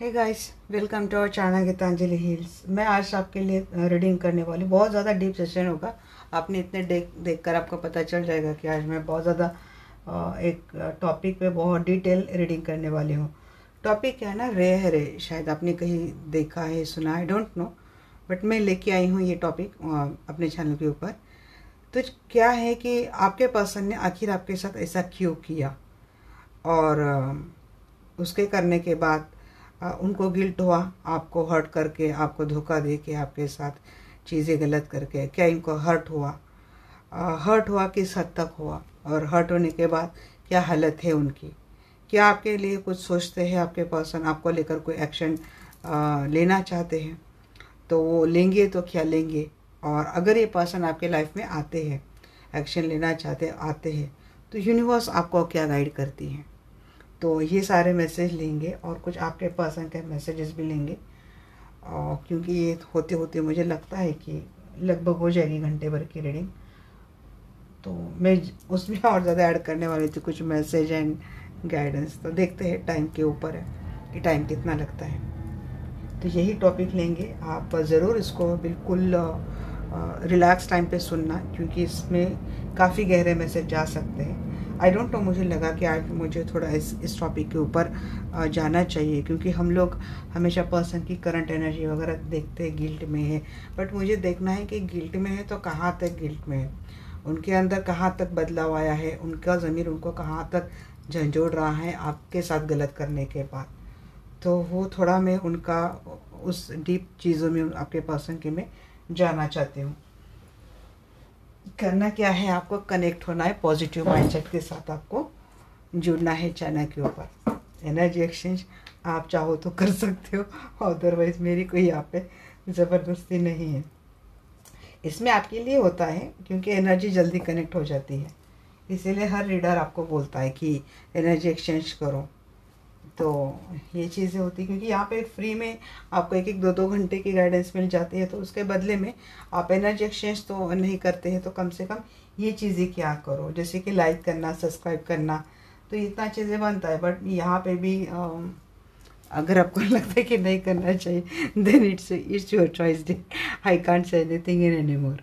Hey guys, welcome to our channel Gitanjali heals. मैं आज आपके लिए रीडिंग करने वाली। बहुत ज़्यादा डीप सेशन होगा। आपने इतने देखकर आपको पता चल जाएगा कि आज मैं बहुत ज़्यादा एक टॉपिक पे बहुत डिटेल रीडिंग करने वाली हूँ। टॉपिक क्या है ना, रे है रे। शायद आपने कहीं देखा है, सुना है, आई डोंट नो, बट मैं लेके आई हूँ ये टॉपिक अपने चैनल के ऊपर। तो क्या है कि आपके पर्सन ने आखिर आपके साथ ऐसा क्यों किया, और उसके करने के बाद उनको गिल्ट हुआ, आपको हर्ट करके, आपको धोखा दे के, आपके साथ चीज़ें गलत करके। क्या इनको हर्ट हुआ? हर्ट हुआ किस हद तक हुआ, और हर्ट होने के बाद क्या हालत है उनकी? क्या आपके लिए कुछ सोचते हैं आपके पर्सन? आपको लेकर कोई एक्शन लेना चाहते हैं तो वो लेंगे तो क्या लेंगे? और अगर ये पर्सन आपके लाइफ में आते हैं, एक्शन लेना चाहते आते हैं, तो यूनिवर्स आपको क्या गाइड करती है? तो ये सारे मैसेज लेंगे और कुछ आपके पर्सन के मैसेजेस भी लेंगे। और क्योंकि ये होते होते मुझे लगता है कि लगभग हो जाएगी घंटे भर की रीडिंग, तो मैं उसमें और ज़्यादा ऐड करने वाली थी कुछ मैसेज एंड गाइडेंस। तो देखते हैं, टाइम के ऊपर है कि टाइम कितना लगता है। तो यही टॉपिक लेंगे। आप ज़रूर इसको बिल्कुल रिलैक्स टाइम पे सुनना, क्योंकि इसमें काफ़ी गहरे मैसेज जा सकते हैं। आई डोंट नो, मुझे लगा कि आज मुझे थोड़ा इस टॉपिक के ऊपर जाना चाहिए, क्योंकि हम लोग हमेशा पर्सन की करंट एनर्जी वगैरह देखते हैं, गिल्ट में है। बट मुझे देखना है कि गिल्ट में है तो कहाँ तक गिल्ट में है, उनके अंदर कहाँ तक बदलाव आया है, उनका ज़मीर उनको कहाँ तक झंझोड़ रहा है आपके साथ गलत करने के बाद। तो वो थोड़ा मैं उनका उस डीप चीज़ों में आपके पर्सन के में जाना चाहती हूँ। करना क्या है, आपको कनेक्ट होना है पॉजिटिव माइंडसेट के साथ, आपको जुड़ना है चैनल के ऊपर। एनर्जी एक्सचेंज आप चाहो तो कर सकते हो, अदरवाइज मेरी कोई यहाँ पे ज़बरदस्ती नहीं है। इसमें आपके लिए होता है क्योंकि एनर्जी जल्दी कनेक्ट हो जाती है, इसीलिए हर रीडर आपको बोलता है कि एनर्जी एक्सचेंज करो। तो ये चीज़ें होती, क्योंकि यहाँ पे फ्री में आपको एक दो दो घंटे की गाइडेंस मिल जाती है, तो उसके बदले में आप एनर्जी एक्सचेंज तो नहीं करते हैं, तो कम से कम ये चीज़ें क्या करो, जैसे कि लाइक करना, सब्सक्राइब करना, तो इतना चीज़ें बनता है। बट यहाँ पे भी अगर आपको लगता है कि नहीं करना चाहिए, then it's your choice. I can't say anything in any more.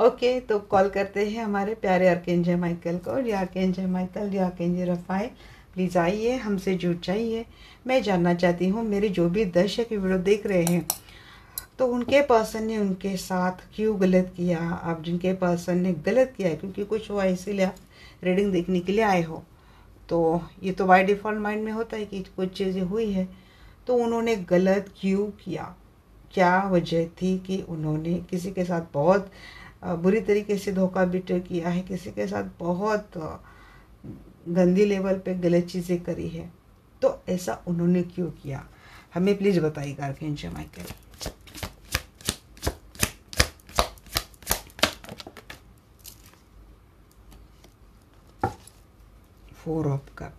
Okay, तो कॉल करते हैं हमारे प्यारे आर्कएंजल माइकल को। या आर्कएंजल माइकल, या आर्कएंजल रफाइल, प्लीज़ आइए, हमसे जुड़ जाइए। मैं जानना चाहती हूँ, मेरे जो भी दर्शक वीडियो देख रहे हैं, तो उनके पर्सन ने उनके साथ क्यों गलत किया। आप जिनके पर्सन ने गलत किया है, क्योंकि कुछ हुआ इसीलिए आप रीडिंग देखने के लिए आए हो, तो ये तो बाय डिफ़ॉल्ट माइंड में होता है कि कुछ चीज़ें हुई है, तो उन्होंने गलत क्यों किया, क्या वजह थी कि उन्होंने किसी के साथ बहुत बुरी तरीके से धोखा बिटर किया है, किसी के साथ बहुत गंदी लेवल पे गलत चीज़ें करी है, तो ऐसा उन्होंने क्यों किया, हमें प्लीज़ बताइएगा archangel Michael. Four of cup,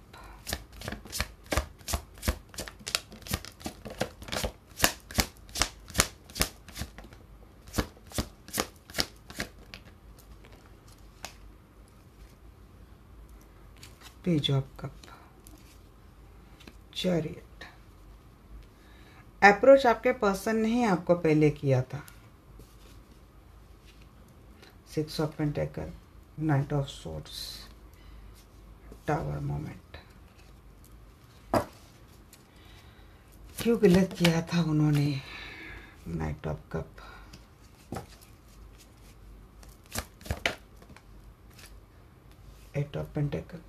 page of cup, chariot. Approach आपके पर्सन ने ही आपको पहले किया था। Six of pentacle, knight of swords, tower moment. क्यों गलत किया था उन्होंने? Knight of cup, eight of pentacle,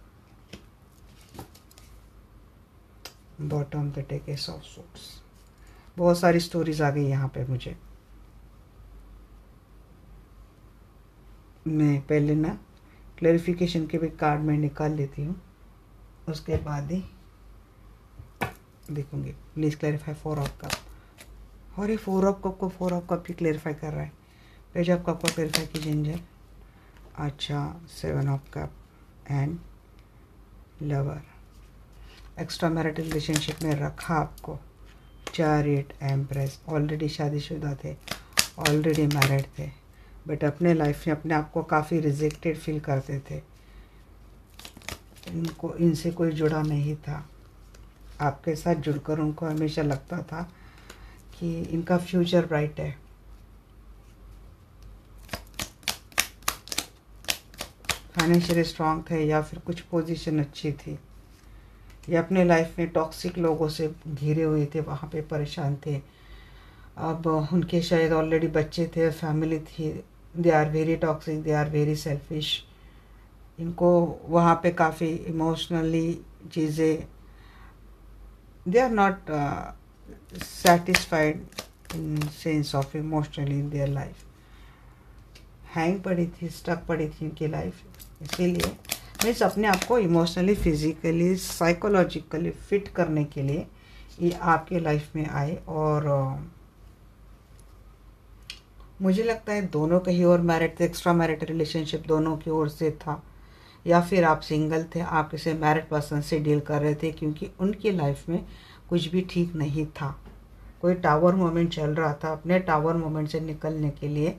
bottom the deck, ace of swords. बहुत सारी स्टोरीज आ गई यहाँ पे मुझे। मैं पहले ना क्लैरिफिकेशन के भी कार्ड में निकाल लेती हूँ, उसके बाद ही देखूंगी। Please clarify four of cup. और ये फोर ऑफ कप को four of cup he clarify कर रहा है। पेज ऑफ कप को क्लैरिफाई कीजिए एंजल। अच्छा, seven of cup and lover. Extra marital relationship में रखा आपको। Chariot, empress. ऑलरेडी शादीशुदा थे, ऑलरेडी मैरिड थे, बट अपने लाइफ में अपने आप को काफ़ी रिजेक्टेड फील करते थे, इनको इनसे कोई जुड़ा नहीं था। आपके साथ जुड़कर उनको हमेशा लगता था कि इनका फ्यूचर ब्राइट है। फाइनेंशियली स्ट्रांग थे या फिर कुछ पोजीशन अच्छी थी, या अपने लाइफ में टॉक्सिक लोगों से घिरे हुए थे, वहाँ पे परेशान थे। अब उनके शायद ऑलरेडी बच्चे थे, फैमिली थी। They are very toxic, they are very selfish. इनको वहाँ पे काफ़ी इमोशनली चीज़ें, they are not satisfied in sense of emotionally in their life. Hang पड़ी थी, स्टक पड़ी थी उनकी लाइफ। इसीलिए मीन्स अपने आप को इमोशनली, फिजिकली, साइकोलॉजिकली फिट करने के लिए ये आपके लाइफ में आए। और मुझे लगता है दोनों कहीं और मैरिड थे, एक्स्ट्रा मैरिड रिलेशनशिप दोनों की ओर से था, या फिर आप सिंगल थे, आप किसी मैरिड पर्सन से डील कर रहे थे, क्योंकि उनकी लाइफ में कुछ भी ठीक नहीं था। कोई टावर मोमेंट चल रहा था। अपने टावर मोमेंट से निकलने के लिए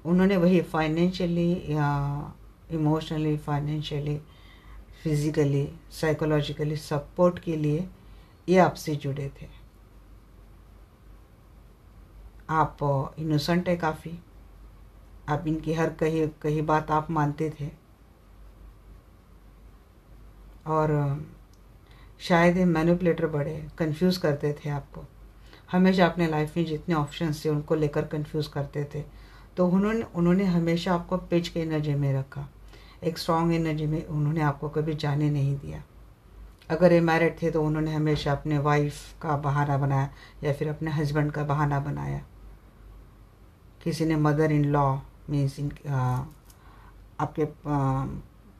उन्होंने वही फाइनेंशियली या emotionally, financially, physically, psychologically support के लिए ये आपसे जुड़े थे। आप इनोसेंट है काफ़ी, आप इनकी हर कही बात आप मानते थे। और शायद ये मैनिपुलेटर बड़े कंफ्यूज करते थे आपको। हमेशा अपने लाइफ में जितने ऑप्शंस थे उनको लेकर कंफ्यूज करते थे। तो उन्होंने हमेशा आपको पिच के एनर्जी में रखा, एक स्ट्रॉन्ग एनर्जी में उन्होंने आपको कभी जाने नहीं दिया। अगर ये मैरिड थे तो उन्होंने हमेशा अपने वाइफ का बहाना बनाया या फिर अपने हस्बैंड का बहाना बनाया। किसी ने मदर इन लॉ मीन्स आपके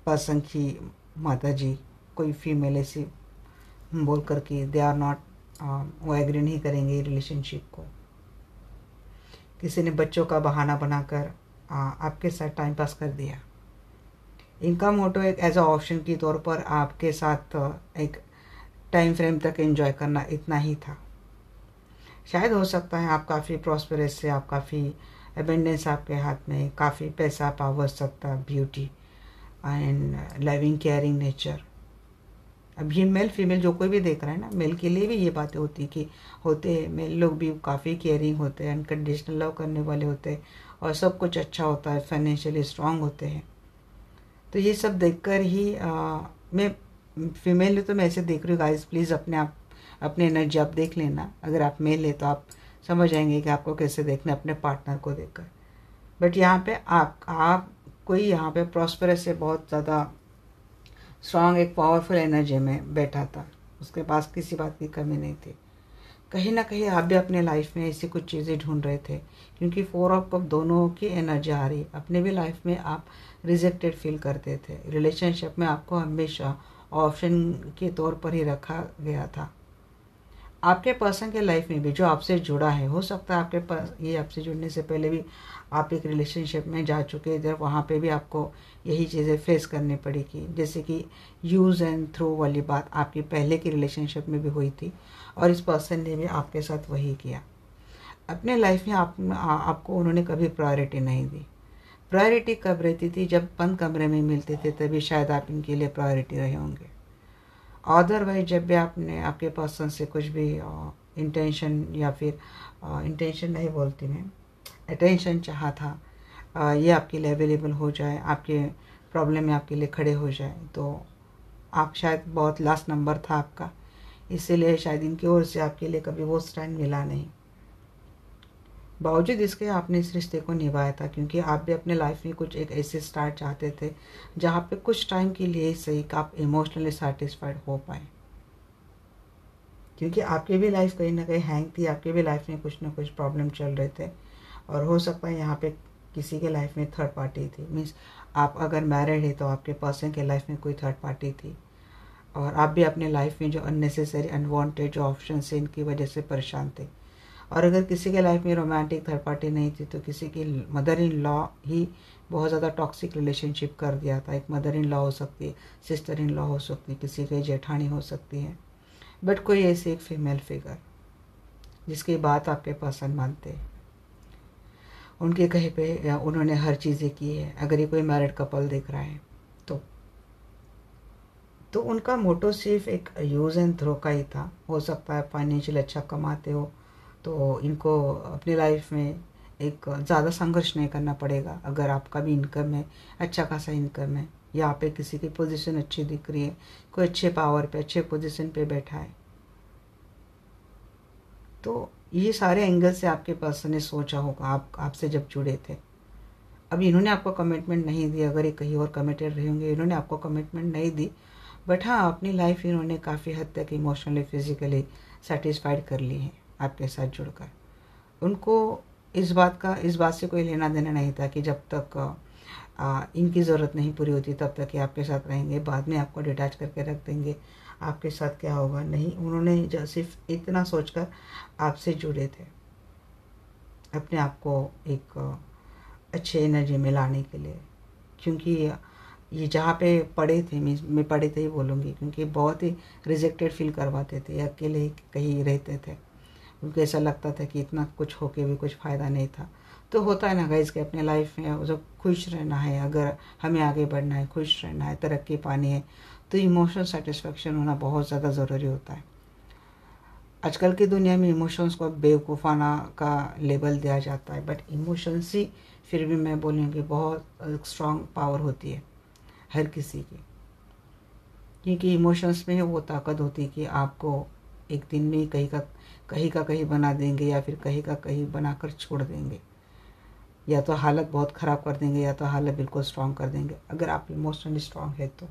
पर्सन की माता जी, कोई फीमेल ऐसी बोल कर के दे आर नॉट, वो एग्री नहीं करेंगे रिलेशनशिप को। किसी ने बच्चों का बहाना बनाकर आपके साथ टाइम पास कर दिया। इनका मोटो एक एज अ ऑप्शन के तौर पर आपके साथ एक टाइम फ्रेम तक एंजॉय करना, इतना ही था। शायद हो सकता है आप काफ़ी प्रॉस्परस से, आप काफ़ी एबेंडेंस आपके हाथ में, काफ़ी पैसा, पावर, सत्ता, beauty and loving, caring nature. अब ये मेल फीमेल जो कोई भी देख रहा है ना, मेल के लिए भी ये बातें होती कि होते हैं मेल लोग भी काफ़ी केयरिंग होते हैं, अनकंडीशनल लव करने वाले होते हैं, और सब कुछ अच्छा होता है, फाइनेंशियली स्ट्रांग होते हैं। तो ये सब देखकर ही मैं फीमेल तो मैं ऐसे देख रही हूँ। गाइस प्लीज़ अपने एनर्जी आप देख लेना। अगर आप मेल है तो आप समझ आएंगे कि आपको कैसे देखना अपने पार्टनर को देखकर। बट यहाँ पे आप कोई यहाँ पे प्रॉस्परस से बहुत ज़्यादा स्ट्रॉन्ग, एक पावरफुल एनर्जी में बैठा था। उसके पास किसी बात की कमी नहीं थी। कहीं ना कहीं आप भी अपने लाइफ में ऐसी कुछ चीज़ें ढूंढ रहे थे, क्योंकि 4 ऑफ कप दोनों की एनर्जी आ रही। अपने भी लाइफ में आप रिजेक्टेड फील करते थे। रिलेशनशिप में आपको हमेशा ऑप्शन के तौर पर ही रखा गया था। आपके पर्सन के लाइफ में भी जो आपसे जुड़ा है, हो सकता है आपके पास ये आपसे जुड़ने से पहले भी आप एक रिलेशनशिप में जा चुके इधर, वहाँ पे भी आपको यही चीज़ें फेस करनी पड़ेगी। जैसे कि यूज़ एंड थ्रो वाली बात आपकी पहले की रिलेशनशिप में भी हुई थी, और इस पर्सन ने भी आपके साथ वही किया। अपने लाइफ में आपको उन्होंने कभी प्रायोरिटी नहीं दी। प्रायोरिटी कब रहती थी? जब बंद कमरे में मिलते थे, तभी शायद आप इनके लिए प्रायोरिटी रहे होंगे। अदरवाइज जब भी आपने आपके पर्सन से कुछ भी इंटेंशन या फिर इंटेंशन नहीं बोलती मैं, अटेंशन चाहा था, ये आपके लिए अवेलेबल हो जाए, आपके प्रॉब्लम में आपके लिए खड़े हो जाए, तो आप शायद बहुत लास्ट नंबर था आपका। इसीलिए शायद इनकी ओर से आपके लिए कभी वो स्टैंड मिला नहीं। बावजूद इसके आपने इस रिश्ते को निभाया था, क्योंकि आप भी अपने लाइफ में कुछ एक ऐसे स्टार्ट चाहते थे जहाँ पे कुछ टाइम के लिए सही कि आप इमोशनली सेटिस्फाइड हो पाए। क्योंकि आपकी भी लाइफ कहीं ना कहीं हैंग थी, आपके भी लाइफ में कुछ ना कुछ प्रॉब्लम चल रहे थे, और हो सकता है यहाँ पे किसी के लाइफ में थर्ड पार्टी थी। मीन्स आप अगर मैरिड है तो आपके पर्सन के लाइफ में कोई थर्ड पार्टी थी, और आप भी अपने लाइफ में जो अननेसेसरी, अनवांटेड जो ऑप्शन है इनकी वजह से परेशान थे। और अगर किसी के लाइफ में रोमांटिक थर्ड पार्टी नहीं थी तो किसी की मदर इन लॉ ही बहुत ज़्यादा टॉक्सिक रिलेशनशिप कर दिया था। एक मदर इन लॉ हो सकती है, सिस्टर इन लॉ हो सकती है, किसी की जेठानी हो सकती है, बट कोई ऐसी एक फीमेल फिगर जिसकी बात आपके पर्सन मानते हैं, उनके कहीं पे उन्होंने हर चीज़ें की है। अगर ये कोई मैरिड कपल देख रहा है तो तो उनका मोटो सिर्फ एक यूज़ एंड थ्रो का ही था। हो सकता है फाइनेंशियल अच्छा कमाते हो तो इनको अपनी लाइफ में एक ज़्यादा संघर्ष नहीं करना पड़ेगा। अगर आपका भी इनकम है, अच्छा खासा इनकम है, या पे किसी की पोजीशन अच्छी दिख रही है, कोई अच्छे पावर पे अच्छे पोजीशन पे बैठा है, तो ये सारे एंगल से आपके पर्सन ने सोचा होगा आपसे जब जुड़े थे। अब इन्होंने आपको कमिटमेंट नहीं दी, अगर ये कहीं और कमिटेड रहे होंगे, इन्होंने आपको कमिटमेंट नहीं दी, बट हाँ अपनी लाइफ इन्होंने काफ़ी हद तक इमोशनली फिजिकली सेटिस्फाइड कर ली है आपके साथ जुड़कर। उनको इस बात से कोई लेना देना नहीं था कि जब तक इनकी ज़रूरत नहीं पूरी होती तब तक ये आपके साथ रहेंगे, बाद में आपको डिटैच करके रख देंगे, आपके साथ क्या होगा। नहीं, उन्होंने जो सिर्फ इतना सोचकर आपसे जुड़े थे, अपने आप को एक अच्छे एनर्जी में लाने के लिए। क्योंकि ये जहाँ पे पढ़े थे, मैं पढ़े थे ही बोलूँगी, क्योंकि बहुत ही रिजेक्टेड फील करवाते थे, अकेले ही कहीं रहते थे, उनको ऐसा लगता था कि इतना कुछ होके भी कुछ फ़ायदा नहीं था। तो होता है ना गाइस कि अपने लाइफ में जब खुश रहना है, अगर हमें आगे बढ़ना है, खुश रहना है, तरक्की पानी है, तो इमोशनल सेटिस्फेक्शन होना बहुत ज़्यादा ज़रूरी होता है। आजकल की दुनिया में इमोशंस को बेवकूफ़ाना का लेबल दिया जाता है, बट इमोशंस ही फिर भी मैं बोलूँगी बहुत स्ट्रॉन्ग पावर होती है हर किसी की। क्योंकि इमोशंस में वो ताकत होती है कि आपको एक दिन में ही कहीं का कहीं बना देंगे, या फिर कहीं का कहीं बनाकर छोड़ देंगे, या तो हालत बहुत ख़राब कर देंगे, या तो हालत बिल्कुल स्ट्रॉन्ग कर देंगे, अगर आप इमोशनली स्ट्रॉन्ग है तो।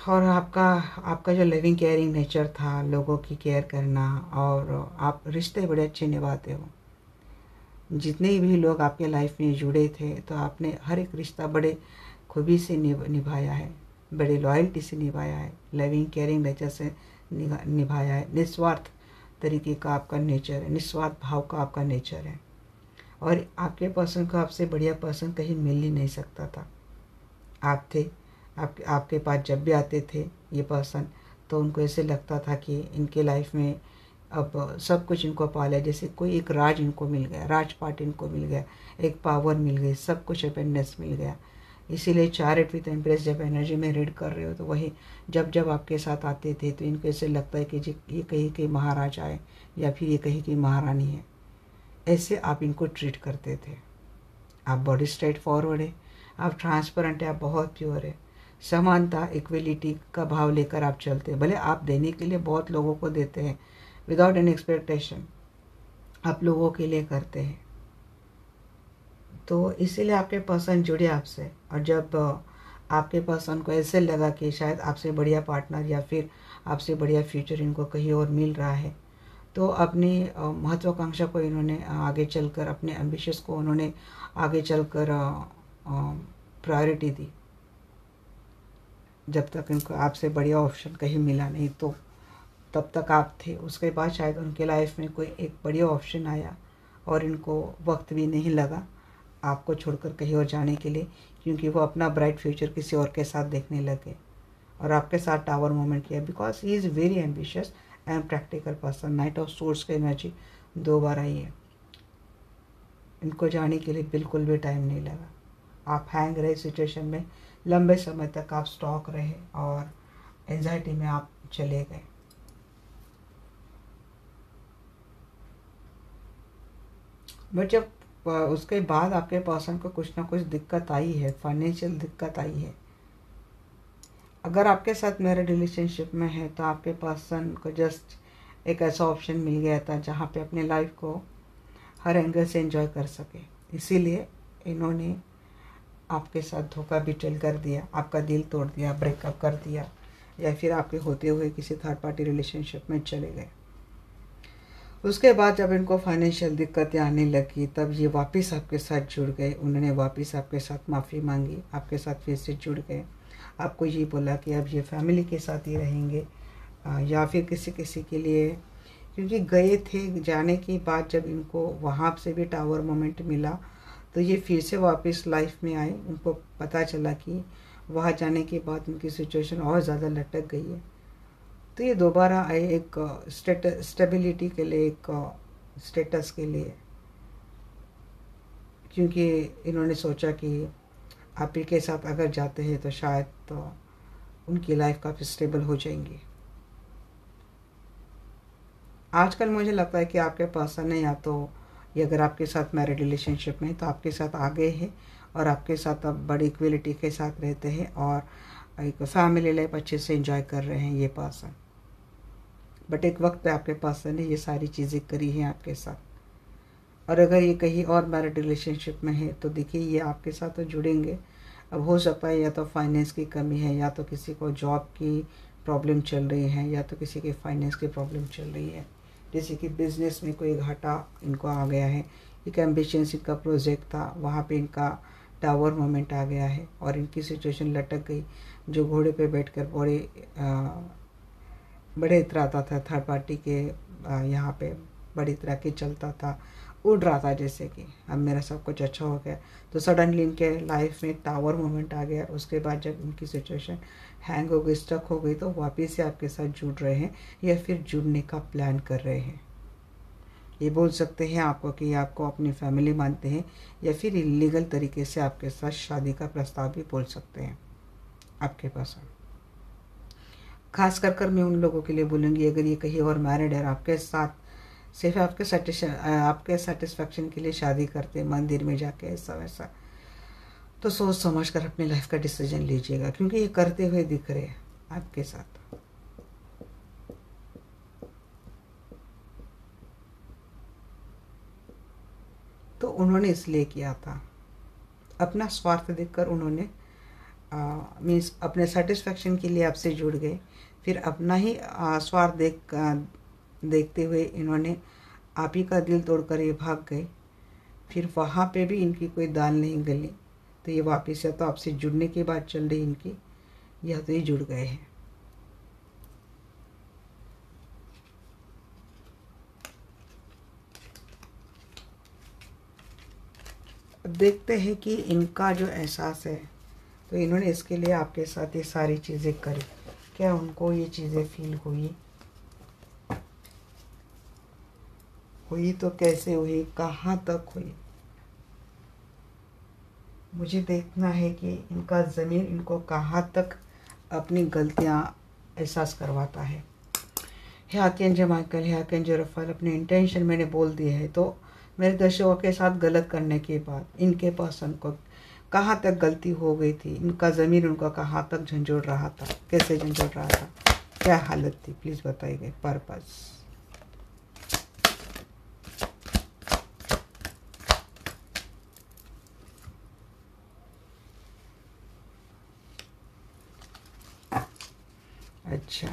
और आपका जो लिविंग केयरिंग नेचर था, लोगों की केयर करना, और आप रिश्ते बड़े अच्छे निभाते हो। जितने भी लोग आपके लाइफ में जुड़े थे तो आपने हर एक रिश्ता बड़े खूबी से निभाया है, बड़े लॉयल्टी से निभाया है, लिविंग केयरिंग नेचर से निभाया है। निस्वार्थ तरीके का आपका नेचर है, निस्वार्थ भाव का आपका नेचर है, और आपके पर्सन को आपसे बढ़िया पर्सन कहीं मिल ही नहीं सकता था। आप थे, आपके पास जब भी आते थे ये पर्सन, तो उनको ऐसे लगता था कि इनके लाइफ में अब सब कुछ इनको पाला है, जैसे कोई एक राज इनको मिल गया, राजपाट इनको मिल गया, एक पावर मिल गई, सब कुछ अपेंडेंस मिल गया। इसीलिए चैरिट विद एम्प्रेस जब एनर्जी में रीड कर रहे हो तो वही जब जब आपके साथ आते थे तो इनको ऐसे लगता है कि जी ये कहीं के महाराजा है, या फिर ये कहीं की महारानी है। ऐसे आप इनको ट्रीट करते थे। आप बॉडी स्ट्रेट फॉरवर्ड है, आप ट्रांसपेरेंट है, आप बहुत प्योर है, समानता इक्वलिटी का भाव लेकर आप चलते हैं। भले आप देने के लिए बहुत लोगों को देते हैं, विदाउट एनी एक्सपेक्टेशन आप लोगों के लिए करते हैं, तो इसीलिए आपके पर्सन जुड़े आपसे। और जब आपके पर्सन को ऐसे लगा कि शायद आपसे बढ़िया पार्टनर या फिर आपसे बढ़िया फ्यूचर इनको कहीं और मिल रहा है, तो अपनी महत्वाकांक्षा को इन्होंने आगे चलकर, अपने एम्बिशंस को उन्होंने आगे चलकर प्रायोरिटी दी। जब तक इनको आपसे बढ़िया ऑप्शन कहीं मिला नहीं तो तब तक आप थे। उसके बाद शायद उनके लाइफ में कोई एक बढ़िया ऑप्शन आया और इनको वक्त भी नहीं लगा आपको छोड़कर कहीं और जाने के लिए, क्योंकि वो अपना ब्राइट फ्यूचर किसी और के साथ देखने लगे और आपके साथ टावर मूवमेंट किया, because he is very ambitious and practical person. Night of source की एनर्जी 2 बार आई है, इनको जाने के लिए बिल्कुल भी टाइम नहीं लगा। आप हैंग रहे सिचुएशन में, लंबे समय तक आप स्टॉक रहे और एंजाइटी में आप चले गए। बट जब उसके बाद आपके पर्सन को कुछ ना कुछ दिक्कत आई है, फाइनेंशियल दिक्कत आई है। अगर आपके साथ मेरे रिलेशनशिप में है तो आपके पर्सन को जस्ट एक ऐसा ऑप्शन मिल गया था जहाँ पे अपने लाइफ को हर एंगल से एंजॉय कर सके, इसीलिए इन्होंने आपके साथ धोखा बिट्रेल कर दिया, आपका दिल तोड़ दिया, ब्रेकअप कर दिया, या फिर आपके होते हुए किसी थर्ड पार्टी रिलेशनशिप में चले गए। उसके बाद जब इनको फाइनेंशियल दिक्कतें आने लगी तब ये वापस आपके साथ जुड़ गए। उन्होंने वापस आपके साथ माफ़ी मांगी, आपके साथ फिर से जुड़ गए, आपको ये बोला कि अब ये फैमिली के साथ ही रहेंगे, या फिर किसी किसी के लिए, क्योंकि गए थे, जाने के बाद जब इनको वहाँ से भी टावर मोमेंट मिला तो ये फिर से वापस लाइफ में आए। उनको पता चला कि वहाँ जाने के बाद उनकी सिचुएशन और ज़्यादा लटक गई है, तो ये दोबारा आए एक स्टेबिलिटी के लिए, एक स्टेटस के लिए, क्योंकि इन्होंने सोचा कि आप ही के साथ अगर जाते हैं तो शायद तो उनकी लाइफ काफ़ी स्टेबल हो जाएंगी। आजकल मुझे लगता है कि आपके पर्सन है या तो ये अगर आपके साथ मैरिड रिलेशनशिप में है तो आपके साथ आगे है और आपके साथ अब बड़ी इक्वलिटी के साथ रहते हैं और एक फैमिली लाइफ अच्छे से एंजॉय कर रहे हैं ये पर्सन। बट एक वक्त पे आपके पर्सन ने ये सारी चीज़ें करी हैं आपके साथ। और अगर ये कहीं और मैरिड रिलेशनशिप में है तो देखिए ये आपके साथ तो जुड़ेंगे। अब हो सकता है या तो फाइनेंस की कमी है, या तो किसी को जॉब की प्रॉब्लम चल रही है, या तो किसी की फाइनेंस की प्रॉब्लम चल रही है। जैसे कि बिजनेस में कोई घाटा इनको आ गया है, एक एम्बिशंस इनका प्रोजेक्ट था, वहाँ पे इनका टावर मोमेंट आ गया है और इनकी सिचुएशन लटक गई। जो घोड़े पे बैठकर बड़े इतराता था, थर्ड पार्टी के यहाँ पे बड़ी तरह के चलता था, उड़ रहा था जैसे कि अब मेरा सब कुछ अच्छा हो गया, तो सडनली इनके लाइफ में एक टावर मोमेंट आ गया। उसके बाद जब इनकी सिचुएशन हैंग हो गई, स्टक हो गई, तो वापस से आपके साथ जुड़ रहे हैं या फिर जुड़ने का प्लान कर रहे हैं। ये बोल सकते हैं आपको कि आपको अपनी फैमिली मानते हैं, या फिर इलीगल तरीके से आपके साथ शादी का प्रस्ताव भी बोल सकते हैं आपके पास। खास कर मैं उन लोगों के लिए बोलूँगी अगर ये कहीं और मैरिड है, आपके साथ सिर्फ आपके सेटिस्फेक्शन के लिए शादी करते मंदिर में जाके ऐसा वैसा, तो सोच समझ कर अपनी लाइफ का डिसीजन लीजिएगा, क्योंकि ये करते हुए दिख रहे हैं आपके साथ। तो उन्होंने इसलिए किया था, अपना स्वार्थ देखकर उन्होंने मीन्स अपने सेटिस्फेक्शन के लिए आपसे जुड़ गए, फिर अपना ही स्वार्थ देखते हुए इन्होंने आप ही का दिल तोड़कर ये भाग गए। फिर वहाँ पे भी इनकी कोई दाल नहीं गली, तो ये वापस या तो आपसे जुड़ने की बात चल रही इनकी, या तो ये जुड़ गए हैं। अब देखते हैं कि इनका जो एहसास है, तो इन्होंने इसके लिए आपके साथ ये सारी चीज़ें करी, क्या उनको ये चीज़ें फील हुई तो कैसे हुई, कहाँ तक हुई। मुझे देखना है कि इनका ज़मीर इनको कहाँ तक अपनी गलतियाँ एहसास करवाता है। आर्कएंजल माइकल, आर्कएंजल रफाएल, अपने इंटेंशन मैंने बोल दिए है, तो मेरे दर्शकों के साथ गलत करने के बाद इनके पर्सन को कहाँ तक गलती हो गई थी, इनका ज़मीर उनका कहाँ तक झंझोड़ रहा था, कैसे झंझोड़ रहा था, क्या हालत थी, प्लीज़ बताइए। पर्पस अच्छा,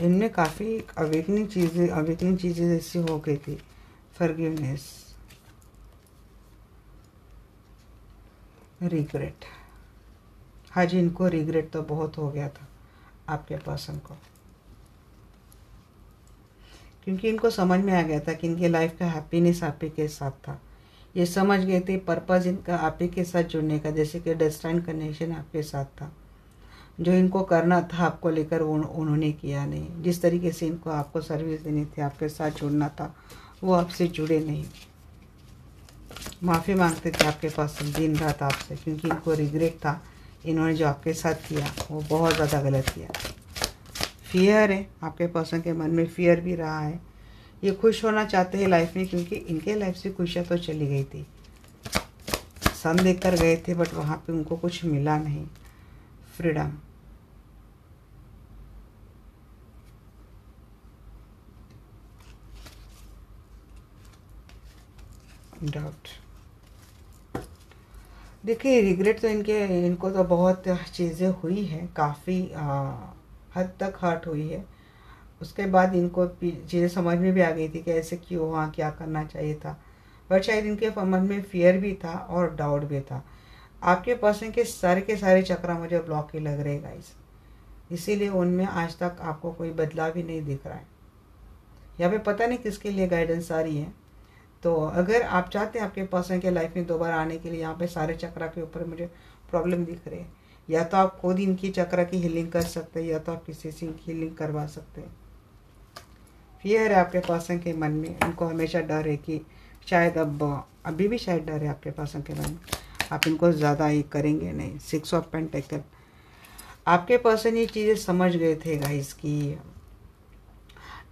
इनमें काफ़ी अवेकनिंग चीज़ें ऐसी हो गई थी। फॉरगिवनेस, रिग्रेट, हाँ जी, इनको रिग्रेट तो बहुत हो गया था आपके पर्सन को, क्योंकि इनको समझ में आ गया था कि इनकी लाइफ का हैप्पीनेस आप ही के साथ था। ये समझ गए थे पर्पज़ इनका आप ही के साथ जुड़ने का, जैसे कि डेस्टाइन कनेक्शन आपके साथ था। जो इनको करना था आपको लेकर वो उन्होंने किया नहीं। जिस तरीके से इनको आपको सर्विस देनी थी, आपके साथ जुड़ना था, वो आपसे जुड़े नहीं। माफ़ी मांगते थे आपके पास दिन रात आपसे, क्योंकि इनको रिग्रेट था इन्होंने जो आपके साथ किया वो बहुत ज़्यादा गलत किया। फियर है आपके पर्सन के मन में, फियर भी रहा है। ये खुश होना चाहते हैं लाइफ में, क्योंकि इनके लाइफ से खुशियाँ तो चली गई थी। सन देख कर गए थे बट वहाँ पे उनको कुछ मिला नहीं। Freedom, doubt. देखिए रिग्रेट तो इनको तो बहुत चीज़ें हुई हैं, काफ़ी हद तक हर्ट हुई है। उसके बाद इनको चीज़ें समझ में भी आ गई थी कि ऐसे क्यों हुआ, क्या करना चाहिए था। बट शायद इनके मन में फियर भी था और डाउट भी था। आपके पर्सन के सारे चक्र मुझे ब्लॉक ही लग रहे हैं गाइस, इसीलिए उनमें आज तक आपको कोई बदलाव भी नहीं दिख रहा है। यहाँ पे पता नहीं किसके लिए गाइडेंस आ रही है। तो अगर आप चाहते हैं आपके पर्सन के लाइफ में दोबारा आने के लिए, यहाँ पे सारे चक्र के ऊपर मुझे प्रॉब्लम दिख रहे हैं। या तो आप खुद इनकी चक्र की हीलिंग कर सकते हैं, या तो आप किसी से हीलिंग करवा सकते हैं। फियर है आपके पर्सन के मन में, उनको हमेशा डर है कि शायद अभी भी शायद डर है आपके पर्सन के मन में, आप इनको ज़्यादा ये करेंगे नहीं। 6 ऑफ पेंटिकल, आपके पर्सन ये चीज़ें समझ गए थे गाइस कि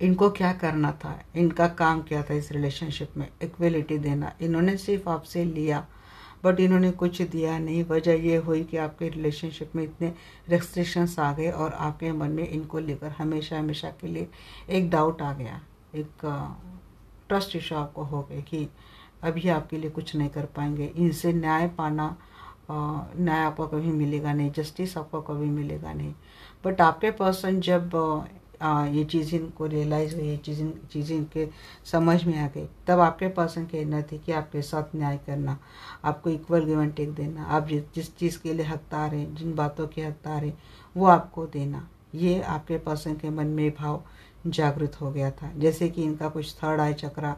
इनको क्या करना था, इनका काम क्या था इस रिलेशनशिप में, इक्वलिटी देना। इन्होंने सिर्फ आपसे लिया बट इन्होंने कुछ दिया नहीं। वजह ये हुई कि आपके रिलेशनशिप में इतने रेस्ट्रिक्शंस आ गए और आपके मन में इनको लेकर हमेशा हमेशा के लिए एक डाउट आ गया, एक ट्रस्ट इशू आपको हो गया कि अभी आपके लिए कुछ नहीं कर पाएंगे। इनसे न्याय पाना, न्याय आपको कभी मिलेगा नहीं, जस्टिस आपको कभी मिलेगा नहीं। बट आपके पर्सन जब ये चीज़ इनको रियलाइज़ हुई, ये चीज़ें इनके समझ में आ गई, तब आपके पर्सन कहना थी कि आपके साथ न्याय करना, आपको इक्वल गिव एंड टेक देना, आप जिस चीज़ के लिए हकदार हैं, जिन बातों के हकदार हैं, वो आपको देना। ये आपके पर्सन के मन में भाव जागृत हो गया था। जैसे कि इनका कुछ थर्ड आई चक्रा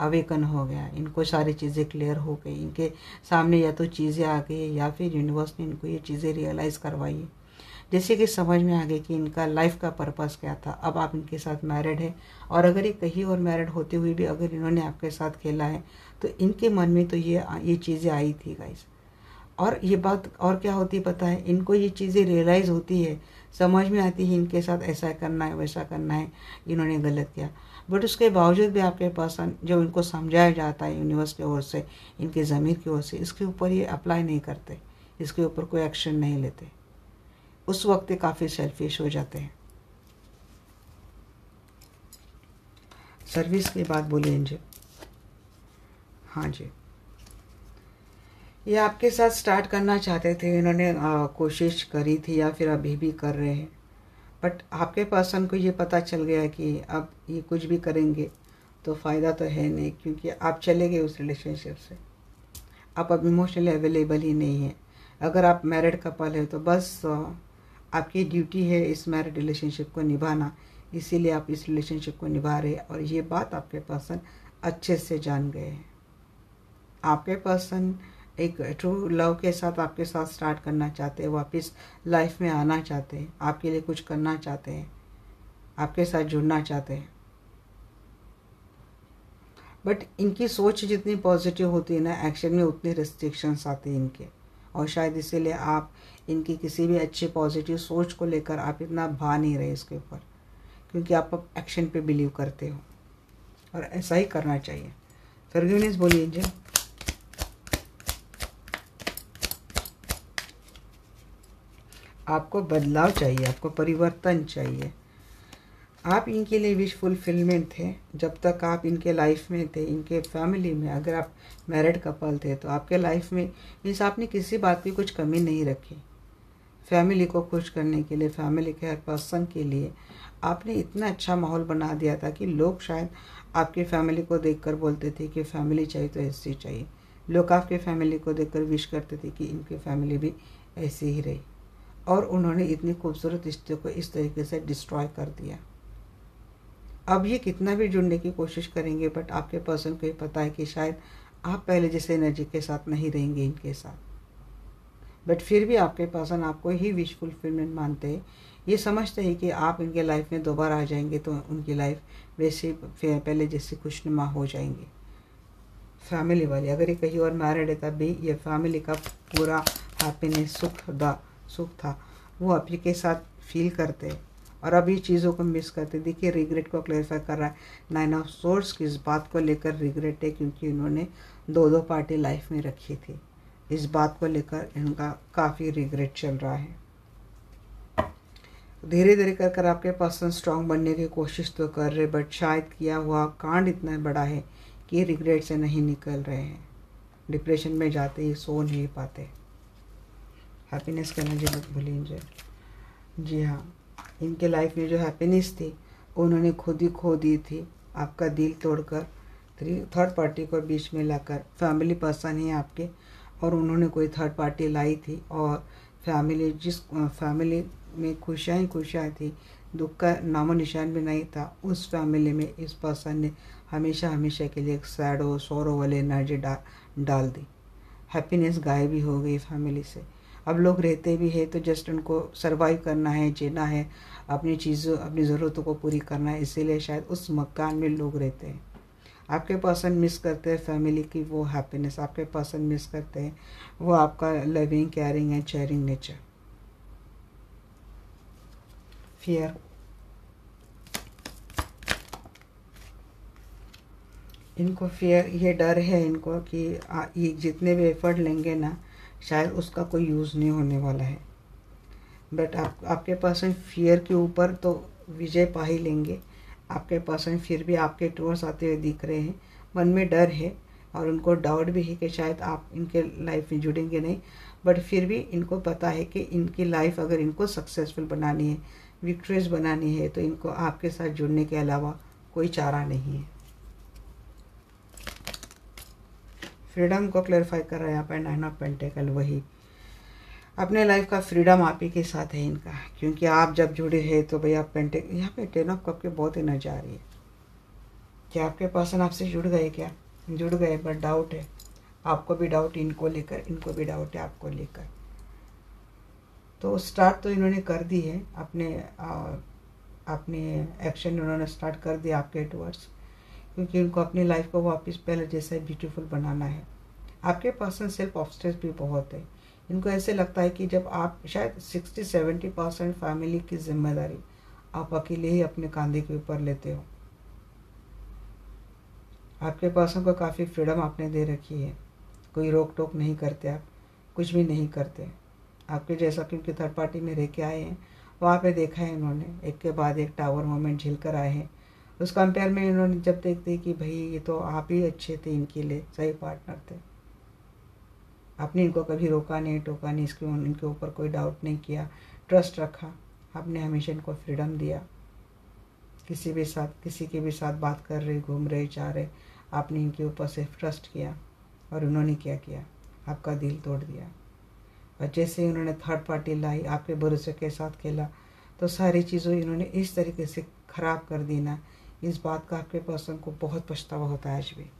अवेकन हो गया, इनको सारी चीज़ें क्लियर हो गई, इनके सामने या तो चीज़ें आ गई या फिर यूनिवर्स ने इनको ये चीज़ें रियलाइज़ करवाई। जैसे कि समझ में आ गई कि इनका लाइफ का पर्पस क्या था। अब आप इनके साथ मैरिड है और अगर ये कहीं और मैरिड होते हुए भी अगर इन्होंने आपके साथ खेला है तो इनके मन में तो ये चीज़ें आई थी गाइस। और ये बात और क्या होती पता है, इनको ये चीज़ें रियलाइज़ होती है, समझ में आती है इनके साथ ऐसा करना है वैसा करना है, इन्होंने गलत किया। बट उसके बावजूद भी आपके पास जो इनको समझाया जाता है यूनिवर्स की ओर से, इनके ज़मीर की ओर से, इसके ऊपर ये अप्लाई नहीं करते, इसके ऊपर कोई एक्शन नहीं लेते। उस वक्त काफ़ी सेल्फिश हो जाते हैं। सर्विस की बात बोलिए एंजल। हाँ जी, ये आपके साथ स्टार्ट करना चाहते थे, इन्होंने कोशिश करी थी या फिर अभी भी कर रहे हैं। बट आपके पर्सन को ये पता चल गया कि अब ये कुछ भी करेंगे तो फ़ायदा तो है नहीं, क्योंकि आप चले गए उस रिलेशनशिप से। आप अब इमोशनली अवेलेबल ही नहीं है। अगर आप मैरिड कपल है तो बस आपकी ड्यूटी है इस मैरिड रिलेशनशिप को निभाना, इसीलिए आप इस रिलेशनशिप को निभा रहे हैं। और ये बात आपके पर्सन अच्छे से जान गए हैं। आपके पर्सन एक ट्रू लव के साथ आपके साथ स्टार्ट करना चाहते हैं, वापस लाइफ में आना चाहते हैं, आपके लिए कुछ करना चाहते हैं, आपके साथ जुड़ना चाहते हैं। बट इनकी सोच जितनी पॉजिटिव होती है ना, एक्शन में उतनी रिस्ट्रिक्शंस आती हैं इनके। और शायद इसीलिए आप इनकी किसी भी अच्छी पॉजिटिव सोच को लेकर आप इतना भा नहीं रहे इसके ऊपर, क्योंकि आप अब एक्शन पे बिलीव करते हो और ऐसा ही करना चाहिए। फॉरगिवनेस बोलिए जी। आपको बदलाव चाहिए, आपको परिवर्तन चाहिए। आप इनके लिए विश फुलफिलमेंट थे जब तक आप इनके लाइफ में थे, इनके फैमिली में। अगर आप मैरिड कपल थे तो आपके लाइफ में मीन्स आपने किसी बात की कुछ कमी नहीं रखी। फैमिली को खुश करने के लिए, फैमिली के हर पर्सन के लिए आपने इतना अच्छा माहौल बना दिया था कि लोग शायद आपकी फैमिली को देखकर बोलते थे कि फैमिली चाहिए तो ऐसी चाहिए। लोग आपके फैमिली को देखकर विश करते थे कि इनकी फैमिली भी ऐसी ही रही। और उन्होंने इतनी खूबसूरत रिश्ते को इस तरीके से डिस्ट्रॉय कर दिया। अब ये कितना भी जुड़ने की कोशिश करेंगे बट आपके पर्सन को ये पता है कि शायद आप पहले जैसे एनर्जी के साथ नहीं रहेंगे इनके साथ। बट फिर भी आपके पर्सन आपको ही विश फुलफिलमेंट मानते हैं। ये समझते हैं कि आप इनके लाइफ में दोबारा आ जाएंगे तो उनकी लाइफ वैसे पहले जैसे खुशनुमा हो जाएंगे। फैमिली वाली अगर ये कहीं और मैरिड है तब भी ये फैमिली का पूरा हैप्पीनेस, सुख था वो आप के साथ फील करते हैं। और अब ये चीज़ों को मिस करते। देखिए रिग्रेट को क्लैरिफाई कर रहा है। 9 ऑफ सोर्ड्स किस बात को लेकर रिग्रेट है, क्योंकि इन्होंने दो पार्टी लाइफ में रखी थी। इस बात को लेकर इनका काफ़ी रिग्रेट चल रहा है। धीरे धीरे कर कर आपके पर्सन स्ट्रांग बनने की कोशिश तो कर रहे, बट शायद किया हुआ कांड इतना बड़ा है कि रिग्रेट से नहीं निकल रहे हैं। डिप्रेशन में जाते ही सो नहीं पाते। हैप्पीनेस करना जी मत भूलिए। जी हाँ, इनके लाइफ में जो हैप्पीनेस थी उन्होंने खुद ही खो दी थी। आपका दिल तोड़कर थर्ड पार्टी को बीच में लाकर। फैमिली पर्सन है आपके और उन्होंने कोई थर्ड पार्टी लाई थी। और जिस फैमिली में खुशियाँ थी, दुख का नामो निशान भी नहीं था, उस फैमिली में इस पर्सन ने हमेशा के लिए एक सैडो सोरो वाली एनर्जी डाल दी। हैप्पीनेस गायब भी हो गई फैमिली से। अब लोग रहते भी है तो जस्ट उनको सरवाइव करना है, जीना है, अपनी ज़रूरतों को पूरी करना है, इसीलिए शायद उस मकान में लोग रहते हैं। आपके पर्सन मिस करते हैं फैमिली की वो हैप्पीनेस, आपके पर्सन मिस करते हैं वो आपका loving, caring and sharing nature. Fear, इनको फियर, ये डर है इनको कि ये जितने भी एफर्ट लेंगे ना शायद उसका कोई यूज़ नहीं होने वाला है। बट आपके पर्सन फियर के ऊपर तो विजय पा ही लेंगे। आपके पर्सन फिर भी आपके टूवर्स आते हुए दिख रहे हैं, मन में डर है और उनको डाउट भी है कि शायद आप इनके लाइफ में जुड़ेंगे नहीं, बट फिर भी इनको पता है कि इनकी लाइफ अगर इनको सक्सेसफुल बनानी है, विक्ट्रियस बनानी है, तो इनको आपके साथ जुड़ने के अलावा कोई चारा नहीं है। फ्रीडम को क्लैरिफाई कर रहा है यहाँ पर 9 ऑफ पेंटिकल, वही अपने लाइफ का फ्रीडम आप ही के साथ है इनका, क्योंकि आप जब जुड़े हैं तो भैया पेंटिकल यहाँ पे 10 ऑफ कप के बहुत एनर्जी आ रही है। क्या आपके पर्सन आपसे जुड़ गए? क्या जुड़ गए, बट डाउट है, आपको भी डाउट इनको लेकर, इनको भी डाउट है आपको लेकर। तो स्टार्ट तो इन्होंने कर दी है, अपने एक्शन उन्होंने स्टार्ट कर दिया आपके टुवर्ड्स, क्योंकि उनको अपनी लाइफ को वापस पहले जैसा ब्यूटीफुल बनाना है। आपके पर्सन सेल्फ ऑब्सेस्ड भी बहुत है। इनको ऐसे लगता है कि जब आप शायद 60-70% फैमिली की जिम्मेदारी आप अकेले ही अपने कंधे के ऊपर लेते हो। आपके पर्सन को काफ़ी फ्रीडम आपने दे रखी है, कोई रोक टोक नहीं करते, आप कुछ भी नहीं करते आपके जैसा, क्योंकि थर्ड पार्टी में रह के आए हैं, वहाँ पे देखा है इन्होंने, एक के बाद एक टावर मोमेंट झेल कर आए हैं। उस कंपेयर में इन्होंने जब देखते कि भाई ये तो आप ही अच्छे थे, इनके लिए सही पार्टनर थे, आपने इनको कभी रोका नहीं, टोका नहीं, इनके ऊपर कोई डाउट नहीं किया, ट्रस्ट रखा, आपने हमेशा इनको फ्रीडम दिया। किसी के भी साथ बात कर रहे, घूम रहे, जा रहे, आपने इनके ऊपर से ट्रस्ट किया और उन्होंने क्या किया, आपका दिल तोड़ दिया। और जैसे ही उन्होंने थर्ड पार्टी लाई, आपके भरोसे के साथ खेला, तो सारी चीज़ों इन्होंने इस तरीके से ख़राब कर दी ना, इस बात का आपके पर्सन को बहुत पछतावा होता है आज भी।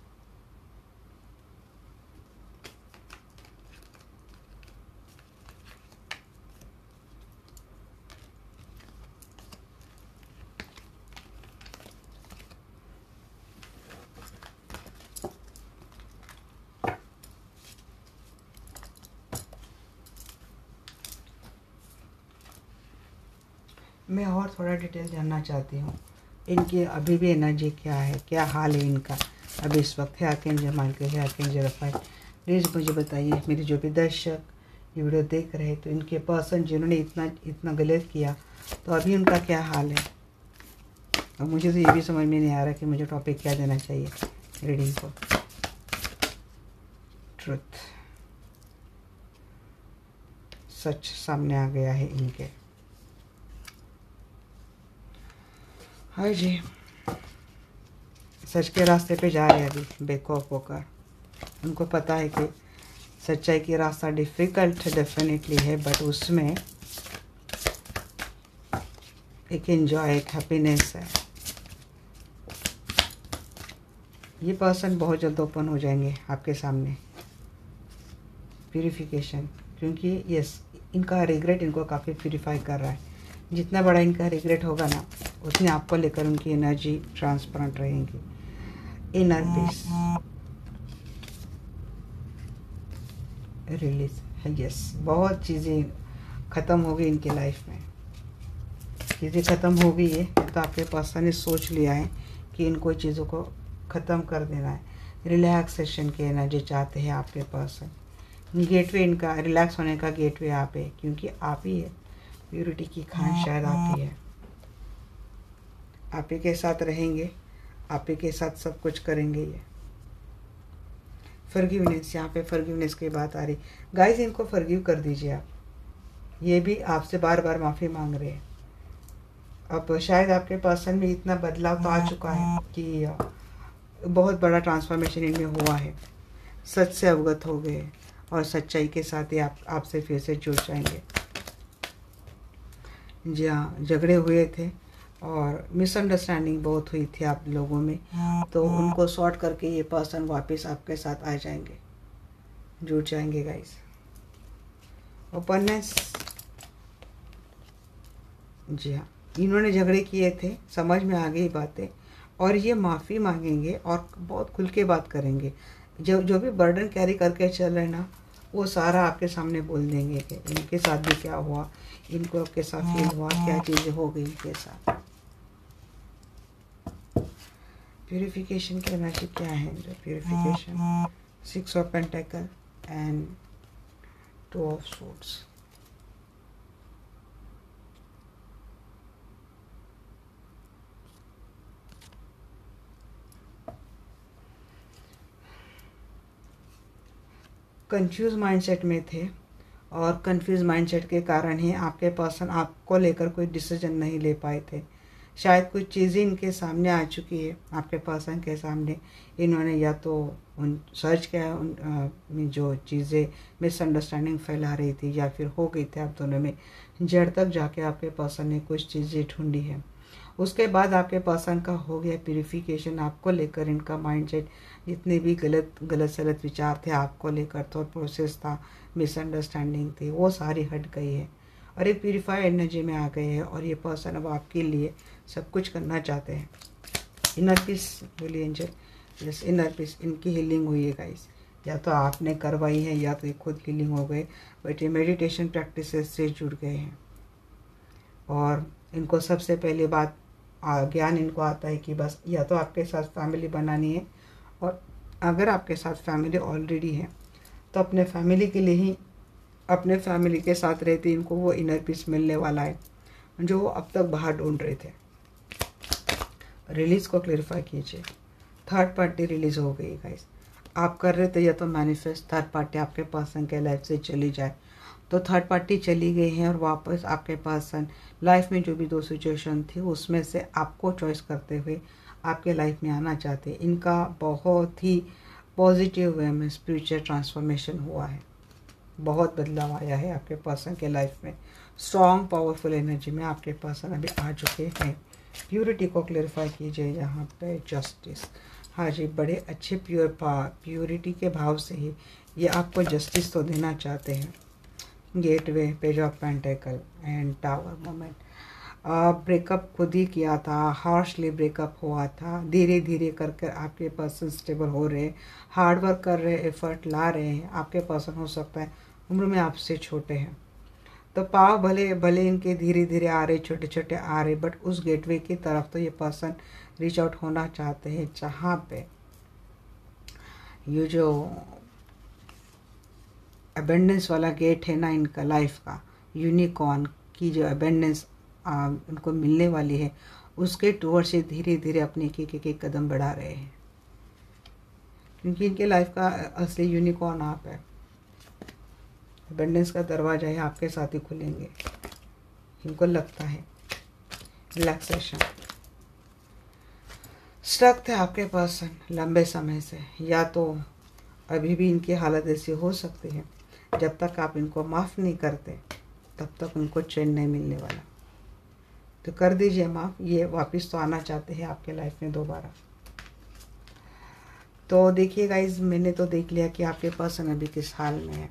मैं और थोड़ा डिटेल जानना चाहती हूँ, इनकी अभी भी एनर्जी क्या है, क्या हाल है इनका अभी इस वक्त है। आर्कएंजल माइकल है, आर्कएंजल रफाएल, प्लीज़ मुझे बताइए। मेरे जो भी दर्शक ये वीडियो देख रहे हैं, तो इनके पर्सन जिन्होंने इतना गलत किया, तो अभी उनका क्या हाल है। और मुझे तो ये भी समझ में नहीं आ रहा कि मुझे टॉपिक क्या देना चाहिए रीडिंग को। ट्रुथ, सच सामने आ गया है इनके। हाँ जी, सच के रास्ते पे जा रहे हैं अभी बेखौफ होकर। उनको पता है कि सच्चाई की रास्ता डिफ़िकल्ट डेफिनेटली है, बट उसमें एक एंजॉय, एक हैप्पीनेस है। ये पर्सन बहुत जल्द ओपन हो जाएंगे आपके सामने, प्यूरिफिकेशन, क्योंकि यस इनका रिग्रेट इनको काफ़ी प्यूरिफाई कर रहा है। जितना बड़ा इनका रिग्रेट होगा ना, उतने आपको लेकर उनकी एनर्जी ट्रांसपेरेंट रहेगी। इनर पीस, रिलीज, यस बहुत चीज़ें ख़त्म हो गई इनकी लाइफ में, चीज़ें ख़त्म हो गई है। तो आपके पर्सन ने सोच लिया है कि इन कोई चीज़ों को ख़त्म कर देना है। रिलैक्सेशन की एनर्जी चाहते हैं आपके पर्सन। गेटवे इनका, रिलैक्स होने का गेटवे आप है, क्योंकि आप ही है, प्यूरिटी की खान शायद आप ही है। आप ही के साथ रहेंगे, आप ही के साथ सब कुछ करेंगे। ये फॉरगिवनेस, यहाँ पे फॉरगिवनेस की बात आ रही। गाइस इनको फॉरगिव कर दीजिए आप, ये भी आपसे बार बार माफ़ी मांग रहे हैं। अब शायद आपके पर्सन में इतना बदलाव तो आ चुका है कि बहुत बड़ा ट्रांसफॉर्मेशन इनमें हुआ है, सच से अवगत हो गए और सच्चाई के साथ ही आपसे फिर से जुड़ जाएंगे। जी हाँ, झगड़े हुए थे और मिसअंडरस्टैंडिंग बहुत हुई थी आप लोगों में, तो उनको सॉर्ट करके ये पर्सन वापस आपके साथ आ जाएंगे, जुड़ जाएंगे गाइस। ओपननेस, जी हाँ, इन्होंने झगड़े किए थे, समझ में आ गई बातें, और ये माफ़ी मांगेंगे और बहुत खुल के बात करेंगे। जो जो भी बर्डन कैरी करके चल रहे हैं ना, वो सारा आपके सामने बोल देंगे कि इनके साथ भी क्या हुआ, इनको आपके साथ फील हुआ, क्या चीज़ें हो गई इनके साथ। प्यूरिफिकेशन की एनर्जी क्या है? Purification 6 of pentacle and 2 of swords. Confuse mindset में थे और कंफ्यूज माइंडसेट के कारण ही आपके पर्सन आपको लेकर कोई डिसीजन नहीं ले पाए थे। शायद कुछ चीज़ें इनके सामने आ चुकी है, आपके पर्सन के सामने। इन्होंने या तो उन सर्च किया उन जो चीज़ें मिसअंडरस्टैंडिंग फैला रही थी, या फिर हो गई थी आप दोनों में, जड़ तक जाके आपके पर्सन ने कुछ चीज़ें ढूंढी है। उसके बाद आपके पर्सन का हो गया प्यूरिफिकेशन। आपको लेकर इनका माइंडसेट, जितने भी गलत सलत विचार थे आपको लेकर, थॉट प्रोसेस था, मिसअंडरस्टैंडिंग थी, वो सारी हट गई है और एक प्यूरिफाइड एनर्जी में आ गए हैं। और ये पर्सन अब आपके लिए सब कुछ करना चाहते हैं। इनर पीस बोलिए एंजल, यस इनर पीस, इनकी हीलिंग हुई है गाइस। या तो आपने करवाई है या तो ये खुद हीलिंग हो गए, बट ये मेडिटेशन प्रैक्टिस से जुड़ गए हैं। और इनको सबसे पहली बात ज्ञान इनको आता है कि बस या तो आपके साथ फैमिली बनानी है, और अगर आपके साथ फैमिली ऑलरेडी है तो अपने फैमिली के लिए ही, अपने फैमिली के साथ रहते इनको वो इनर पीस मिलने वाला है जो वो अब तक बाहर ढूंढ रहे थे। रिलीज़ को क्लेरिफाई कीजिए। थर्ड पार्टी रिलीज़ हो गई गाइस। आप कर रहे थे या तो मैनिफेस्ट थर्ड पार्टी आपके पर्सन के लाइफ से चली जाए, तो थर्ड पार्टी चली गई है और वापस आपके पर्सन लाइफ में जो भी 2 सिचुएशन थी उसमें से आपको चॉइस करते हुए आपके लाइफ में आना चाहते हैं। इनका बहुत ही पॉजिटिव वे में स्पिरिचुअल ट्रांसफॉर्मेशन हुआ है, बहुत बदलाव आया है आपके पर्सन के लाइफ में। स्ट्रॉन्ग पावरफुल एनर्जी में आपके पर्सन अभी आ चुके हैं। प्योरिटी को क्लेरिफाई कीजिए यहाँ पे। जस्टिस, हाँ जी, बड़े अच्छे प्योरिटी के भाव से ही ये आपको जस्टिस तो देना चाहते हैं। Gateway, page of pentacle and tower moment. Breakup खुद ही किया था, हार्शली ब्रेकअप हुआ था, धीरे धीरे कर कर आपके पर्सन स्टेबल हो रहे हैं, हार्ड वर्क कर रहे हैं, एफर्ट ला रहे हैं। आपके पर्सन हो सकता है उम्र में आपसे छोटे हैं, तो पाव भले भले इनके धीरे धीरे आ रहे, छोटे छोटे आ रहे, बट उस गेटवे की तरफ तो ये पर्सन रीच आउट होना चाहते हैं जहाँ पे ये जो अबेंडेंस वाला गेट है ना इनका लाइफ का, यूनिकॉर्न की जो अबेंडेंस उनको मिलने वाली है, उसके टूवर्ड्स से धीरे धीरे अपने एक कदम बढ़ा रहे हैं, क्योंकि इनके लाइफ का असली यूनिकॉर्न आप है। अबेंडेंस का दरवाजा है आपके साथ ही खुलेंगे, इनको लगता है। रिलैक्सेशन, स्टक थे आपके पर्सन लंबे समय से, या तो अभी भी इनकी हालत ऐसी हो सकती है, जब तक आप इनको माफ़ नहीं करते तब तक उनको चैन नहीं मिलने वाला। तो कर दीजिए माफ़, ये वापस तो आना चाहते हैं आपके लाइफ में दोबारा। तो देखिए गाइज, मैंने तो देख लिया कि आपके पर्सन अभी किस हाल में है।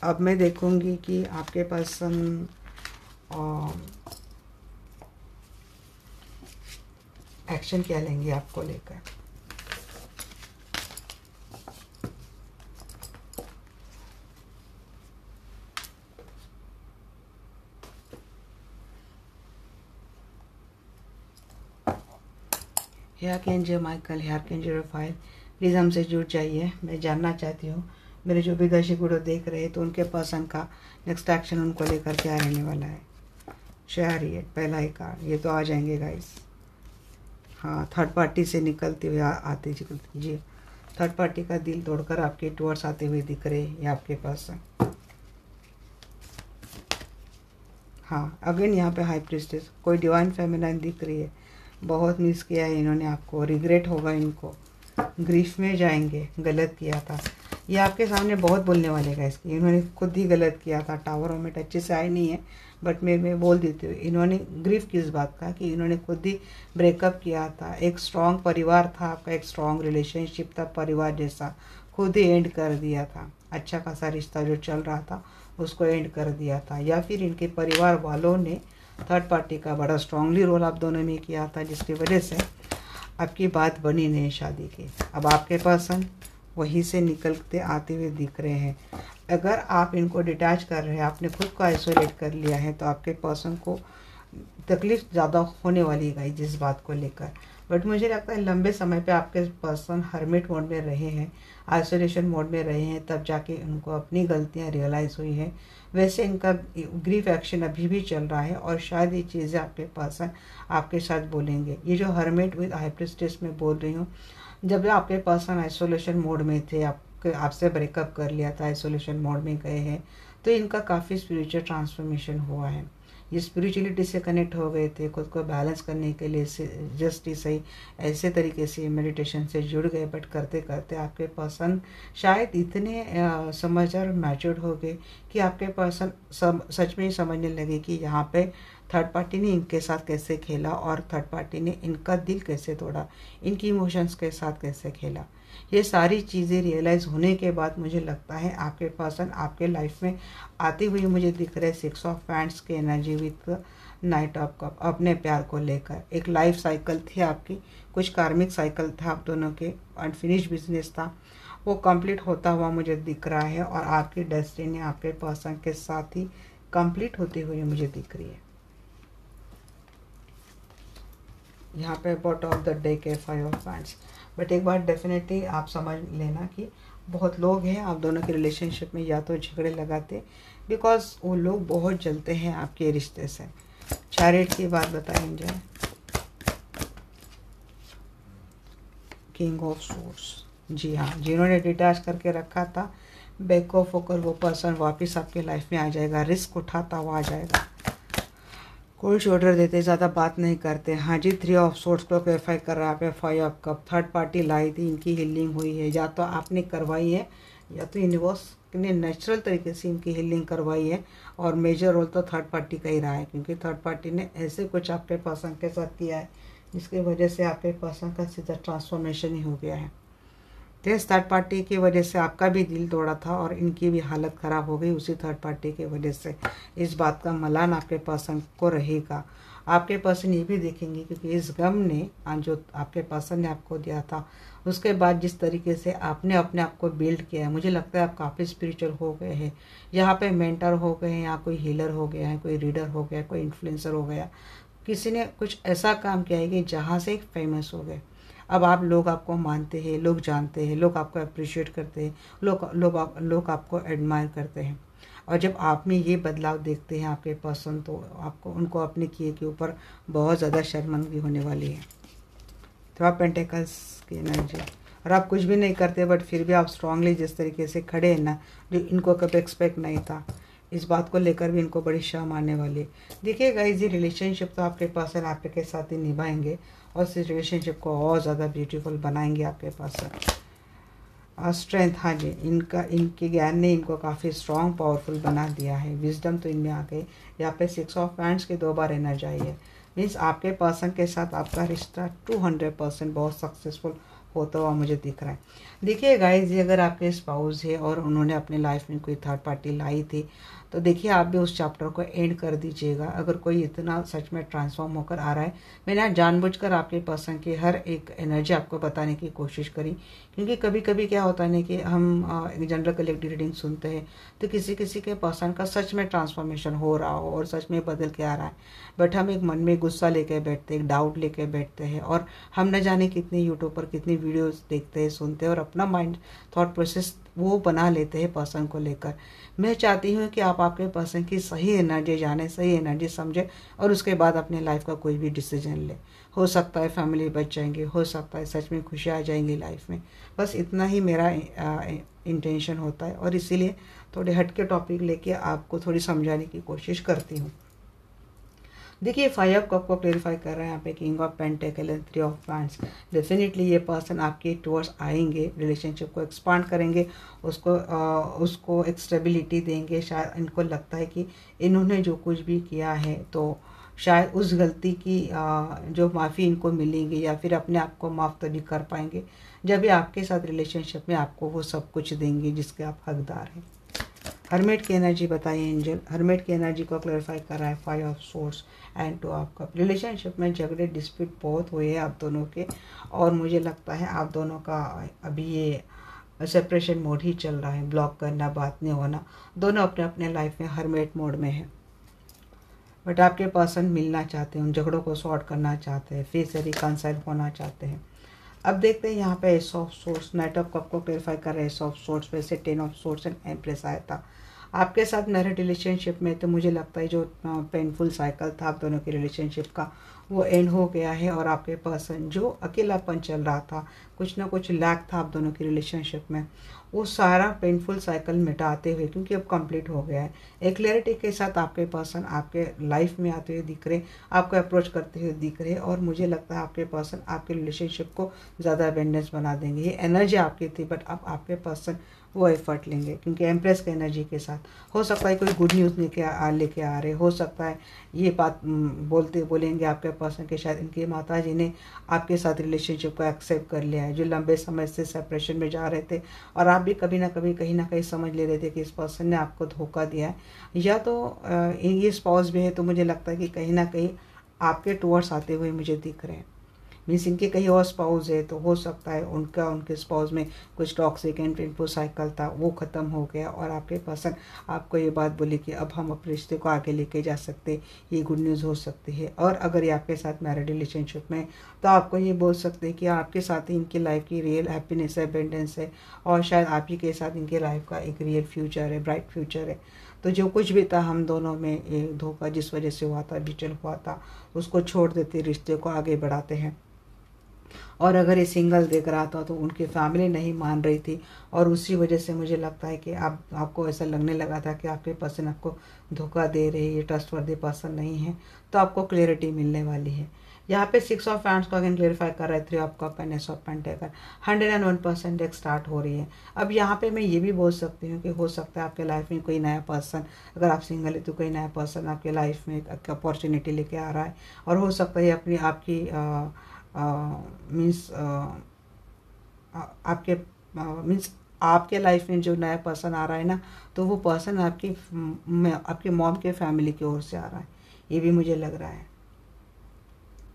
अब मैं देखूंगी कि आपके पर्सन एक्शन क्या लेंगे आपको लेकर। Archangel Michael, archangel Rafale, please हमसे जुड़ जाइए। मैं जानना चाहती हूँ मेरे जो भी दर्शक वीडियो देख रहे हैं तो उनके पर्सन का नेक्स्ट एक्शन उनको लेकर क्या रहने वाला है। चैरियट, पहला ही कार्ड, ये तो आ जाएंगे गाइस। हाँ, थर्ड पार्टी से निकलते हुए आते जी, थर्ड पार्टी का दिल तोड़कर आपके टूवर्ड्स आते हुए दिख रहे हैं ये आपके पर्सन। हाँ, अगेन यहाँ पे हाई प्रीस्टेस, कोई डिवाइन फेमिनाइन दिख रही है। बहुत मिस किया है इन्होंने आपको, रिग्रेट होगा इनको, ग्रीफ में जाएंगे, गलत किया था। ये आपके सामने बहुत बोलने वाले का इसकी, इन्होंने खुद ही गलत किया था। टावरों में अच्छे से आए नहीं है, बट मैं बोल देती हूँ, इन्होंने ग्रीफ किस बात का कि इन्होंने खुद ही ब्रेकअप किया था। एक स्ट्रॉन्ग परिवार था आपका, एक स्ट्रॉन्ग रिलेशनशिप था परिवार जैसा, खुद ही एंड कर दिया था। अच्छा खासा रिश्ता जो चल रहा था उसको एंड कर दिया था, या फिर इनके परिवार वालों ने थर्ड पार्टी का बड़ा स्ट्रांगली रोल आप दोनों में किया था, जिसकी वजह से आपकी बात बनी नहीं शादी की। अब आपके पर्सन वहीं से निकलते आते हुए दिख रहे हैं। अगर आप इनको डिटैच कर रहे हैं, आपने खुद को आइसोलेट कर लिया है, तो आपके पर्सन को तकलीफ ज़्यादा होने वाली है जिस बात को लेकर। बट मुझे लगता है लंबे समय पे आपके पर्सन हर्मिट मोड में रहे हैं, आइसोलेशन मोड में रहे हैं, तब जाके उनको अपनी गलतियां रियलाइज़ हुई है। वैसे इनका ग्रीफ एक्शन अभी भी चल रहा है और शायद ये चीज़ें आपके पर्सन आपके साथ बोलेंगे। ये जो हर्मिट विद हाई प्रीस्टेस में बोल रही हूँ, जब आपके पर्सन आइसोलेशन मोड में थे, आपसे ब्रेकअप कर लिया था, आइसोलेशन मोड में गए हैं, तो इनका काफ़ी स्पिरिचुअल ट्रांसफॉर्मेशन हुआ है। ये स्पिरिचुअलिटी से कनेक्ट हो गए थे, खुद को बैलेंस करने के लिए जस्ट ही सही ऐसे तरीके से मेडिटेशन से जुड़ गए। बट करते करते आपके पर्सन शायद इतने समझदार और मैच्योर्ड हो गए कि आपके पर्सन सच में ही समझने लगे कि यहाँ पे थर्ड पार्टी ने इनके साथ कैसे खेला और थर्ड पार्टी ने इनका दिल कैसे तोड़ा, इनकी इमोशंस के साथ कैसे खेला। ये सारी चीज़ें रियलाइज़ होने के बाद मुझे लगता है आपके पर्सन आपके लाइफ में आती हुई मुझे दिख रहे 6 ऑफ पैंट्स की energy with night of cup, अपने प्यार को लेकर। एक लाइफ साइकिल थी आपकी, कुछ कार्मिक साइकिल था आप दोनों के, अनफिनिश बिजनेस था, वो कंप्लीट होता हुआ मुझे दिख रहा है और आपकी डेस्टिनी आपके पर्सन के साथ ही कंप्लीट होती हुई मुझे दिख रही है। यहाँ पे बॉटम ऑफ द डे के 5 ऑफ पैंट्स। बट एक बार डेफिनेटली आप समझ लेना कि बहुत लोग हैं आप दोनों के रिलेशनशिप में या तो झगड़े लगाते, बिकॉज वो लोग बहुत जलते हैं आपके रिश्ते से। चैरियट की बात बताएंगे, किंग ऑफ सोर्स। जी हाँ, जिन्होंने डिटैच करके रखा था, बैक ऑफ होकर वो पर्सन वापस आपके लाइफ में आ जाएगा, रिस्क उठाता हुआ आ जाएगा, कोई शोल्डर देते, ज़्यादा बात नहीं करते। हाँ जी, 3 ऑफ सोर्स को क्लेरिफाई कर रहा है। 5 ऑफ कप, थर्ड पार्टी लाई थी, इनकी हीलिंग हुई है, या तो आपने करवाई है या तो यूनिवर्स ने नेचुरल तरीके से इनकी हीलिंग करवाई है। और मेजर रोल तो थर्ड पार्टी का ही रहा है, क्योंकि थर्ड पार्टी ने ऐसे कुछ आपके पर्सन के साथ किया है जिसकी वजह से आपके पर्सन का सीधा ट्रांसफॉर्मेशन ही हो गया है। तो इस थर्ड पार्टी की वजह से आपका भी दिल तोड़ा था और इनकी भी हालत ख़राब हो गई उसी थर्ड पार्टी की वजह से। इस बात का मलान आपके पर्सन को रहेगा। आपके पर्सन ये भी देखेंगे क्योंकि इस गम ने जो आपके पर्सन ने आपको दिया था, उसके बाद जिस तरीके से आपने अपने आप को बिल्ड किया है, मुझे लगता है आप काफ़ी स्पिरिचुअल हो गए हैं। यहाँ पे मेंटर हो गए हैं, या कोई हीलर हो गया है, कोई रीडर हो गया, कोई इन्फ्लुएंसर हो गया, किसी ने कुछ ऐसा काम किया है कि जहाँ से फेमस हो गए। अब लोग आपको मानते हैं, लोग जानते हैं, लोग आपको अप्रिशिएट करते हैं, लोग आपको एडमायर करते हैं। और जब आप में ये बदलाव देखते हैं आपके पर्सन, तो आपको उनको अपने किए के ऊपर बहुत ज़्यादा शर्मिंदगी होने वाली है। तो आप पेंटिकल्स की एनर्जी, और आप कुछ भी नहीं करते बट फिर भी आप स्ट्रांगली जिस तरीके से खड़े हैं ना, जो इनको कभी एक्सपेक्ट नहीं था, इस बात को लेकर भी इनको बड़ी शर्म आने वाली है। देखिए गाइस, ये रिलेशनशिप तो आपके पर्सन आपके साथ ही निभाएंगे और इस रिलेशनशिप को और ज़्यादा ब्यूटीफुल बनाएंगे आपके पर्सन। स्ट्रेंथ, हाँ जी, इनके ज्ञान ने इनको काफ़ी स्ट्रॉन्ग पावरफुल बना दिया है। विजडम तो इनमें आ गई। यहाँ पे 6 ऑफ पैंट्स के 2 बार एनर्जी आई है। मीन्स आपके पर्सन के साथ आपका रिश्ता 200% बहुत सक्सेसफुल होता हुआ मुझे दिख रहा है। देखिए गाइस, ये अगर आपके स्पाउस है और उन्होंने अपने लाइफ में कोई थर्ड पार्टी लाई थी, तो देखिए आप भी उस चैप्टर को एंड कर दीजिएगा। अगर कोई इतना सच में ट्रांसफॉर्म होकर आ रहा है, मैंने आज जानबूझकर आपके पर्सन की हर एक एनर्जी आपको बताने की कोशिश करी, क्योंकि कभी कभी क्या होता है ना कि हम एक जनरल कलेक्टिव रीडिंग सुनते हैं तो किसी किसी के पर्सन का सच में ट्रांसफॉर्मेशन हो रहा हो और सच में बदल के आ रहा है, बट हम एक मन में गुस्सा लेके बैठते हैं, एक डाउट लेके बैठते हैं, और हम न जाने कितने यूट्यूब पर कितनी वीडियोस देखते हैं, सुनते हैं, और अपना माइंड थॉट प्रोसेस वो बना लेते हैं पर्सन को लेकर। मैं चाहती हूँ कि आप आपके पर्सन की सही एनर्जी जाने, सही एनर्जी समझे, और उसके बाद अपने लाइफ का कोई भी डिसीजन ले। हो सकता है फैमिली बच जाएंगे, हो सकता है सच में खुशियाँ आ जाएंगी लाइफ में। बस इतना ही मेरा इंटेंशन होता है, और इसीलिए थोड़े हट के टॉपिक लेके आपको थोड़ी समझाने की कोशिश करती हूँ। देखिए 5 ऑफ कप को क्लेरिफाई कर रहे हैं यहाँ पे, king of pentacle and 3 of pants. Definitely ये पर्सन आपके टुवर्ड्स आएंगे, रिलेशनशिप को एक्सपांड करेंगे, उसको एक स्टेबिलिटी देंगे। शायद इनको लगता है कि इन्होंने जो कुछ भी किया है तो शायद उस गलती की जो माफ़ी इनको मिलेंगी, या फिर अपने आप को माफ़ तो नहीं कर पाएंगे जब भी आपके साथ रिलेशनशिप में आपको वो सब कुछ देंगे जिसके आप हकदार हैं। हर्मिट की एनर्जी बताइए एंजल। हर्मिट की एनर्जी को क्लैरिफाई कर रहा है 5 of source and 2 of cup. Relationship में झगड़े डिस्प्यूट बहुत हुए हैं आप दोनों के, और मुझे लगता है आप दोनों का अभी ये सेपरेशन मोड ही चल रहा है। ब्लॉक करना, बात नहीं होना, दोनों अपने अपने लाइफ में हर्मिट मोड में है। बट आपके पर्सन मिलना चाहते हैं, उन झगड़ों को सॉर्ट करना चाहते हैं, फिर से रिकनसाइल होना चाहते हैं। अब देखते हैं यहाँ पे S of source, night of cup को क्लेरिफाई कर रहे हैं। एस ऑफ सोर्स पे से 10 ऑफ सोर्स एंड एम्प्रेस आया था आपके साथ मैरिड रिलेशनशिप में। तो मुझे लगता है जो पेनफुल साइकिल था आप दोनों के रिलेशनशिप का, वो एंड हो गया है। और आपके पर्सन जो अकेलापन चल रहा था, कुछ ना कुछ लैक था आप दोनों की रिलेशनशिप में, वो सारा पेनफुल साइकिल मिटाते हुए, क्योंकि अब कंप्लीट हो गया है, एक क्लैरिटी के साथ आपके पर्सन आपके लाइफ में आते हुए दिख रहे, आपको अप्रोच करते हुए दिख रहे। और मुझे लगता है आपके पर्सन आपके रिलेशनशिप को ज़्यादा अबेंडेंस बना देंगे। ये एनर्जी आपकी थी, बट अब आपके पर्सन वो एफर्ट लेंगे, क्योंकि एम्प्रेस की एनर्जी के साथ हो सकता है कोई गुड न्यूज़ लेके आ रहे, हो सकता है ये बात बोलेंगे आपके पर्सन के शायद इनकी माता जी ने आपके साथ रिलेशनशिप को एक्सेप्ट कर लिया है, जो लंबे समय से सेपरेशन में जा रहे थे, और आप भी कभी ना कभी कहीं ना कहीं समझ ले रहे थे कि इस पर्सन ने आपको धोखा दिया है, या तो ये स्पाउस भी है। तो मुझे लगता है कि कहीं ना कहीं आपके टूवर्ड्स आते हुए मुझे दिख रहे हैं। मीन्स इनके कहीं और स्पाउस है, तो हो सकता है उनके स्पाउस में कुछ टॉक्सिक एंड पेनफुल साइकिल था, वो ख़त्म हो गया, और आपके पर्सन आपको ये बात बोली कि अब हम अपने रिश्ते को आगे लेके जा सकते, ये गुड न्यूज़ हो सकती है। और अगर ये आपके साथ मैरिड रिलेशनशिप में, तो आपको ये बोल सकते हैं कि आपके साथ ही इनकी लाइफ की रियल हैप्पीनेस है, अबेंडेंस है, और शायद आप ही के साथ इनके लाइफ का एक रियल फ्यूचर है, ब्राइट फ्यूचर है। तो जो कुछ भी था हम दोनों में ये धोखा जिस वजह से हुआ था, डिटेल हुआ था, उसको छोड़ देते, रिश्ते को आगे बढ़ाते हैं। और अगर ये सिंगल देख रहा था तो उनकी फैमिली नहीं मान रही थी, और उसी वजह से मुझे लगता है कि आपको ऐसा लगने लगा था कि आपके पर्सन आपको धोखा दे रहे, ये ट्रस्टवर्दी पर्सन नहीं है। तो आपको क्लियरिटी मिलने वाली है। यहाँ पे 6 ऑफ हैंड्स को अगेन क्लेरिफाई कर रहा है, 3 of cup and S of pentacle. 101% एक स्टार्ट हो रही है। अब यहाँ पे मैं ये भी बोल सकती हूँ कि हो सकता है आपके लाइफ में कोई नया पर्सन, अगर आप सिंगल है तो कोई नया पर्सन आपके लाइफ में एक अपॉर्चुनिटी लेके आ रहा है, और हो सकता है अपनी आपकी मीन्स आपके मीन्स आपके लाइफ में जो नया पर्सन आ रहा है ना, तो वो पर्सन आपके मॉम के फैमिली की ओर से आ रहा है, ये भी मुझे लग रहा है।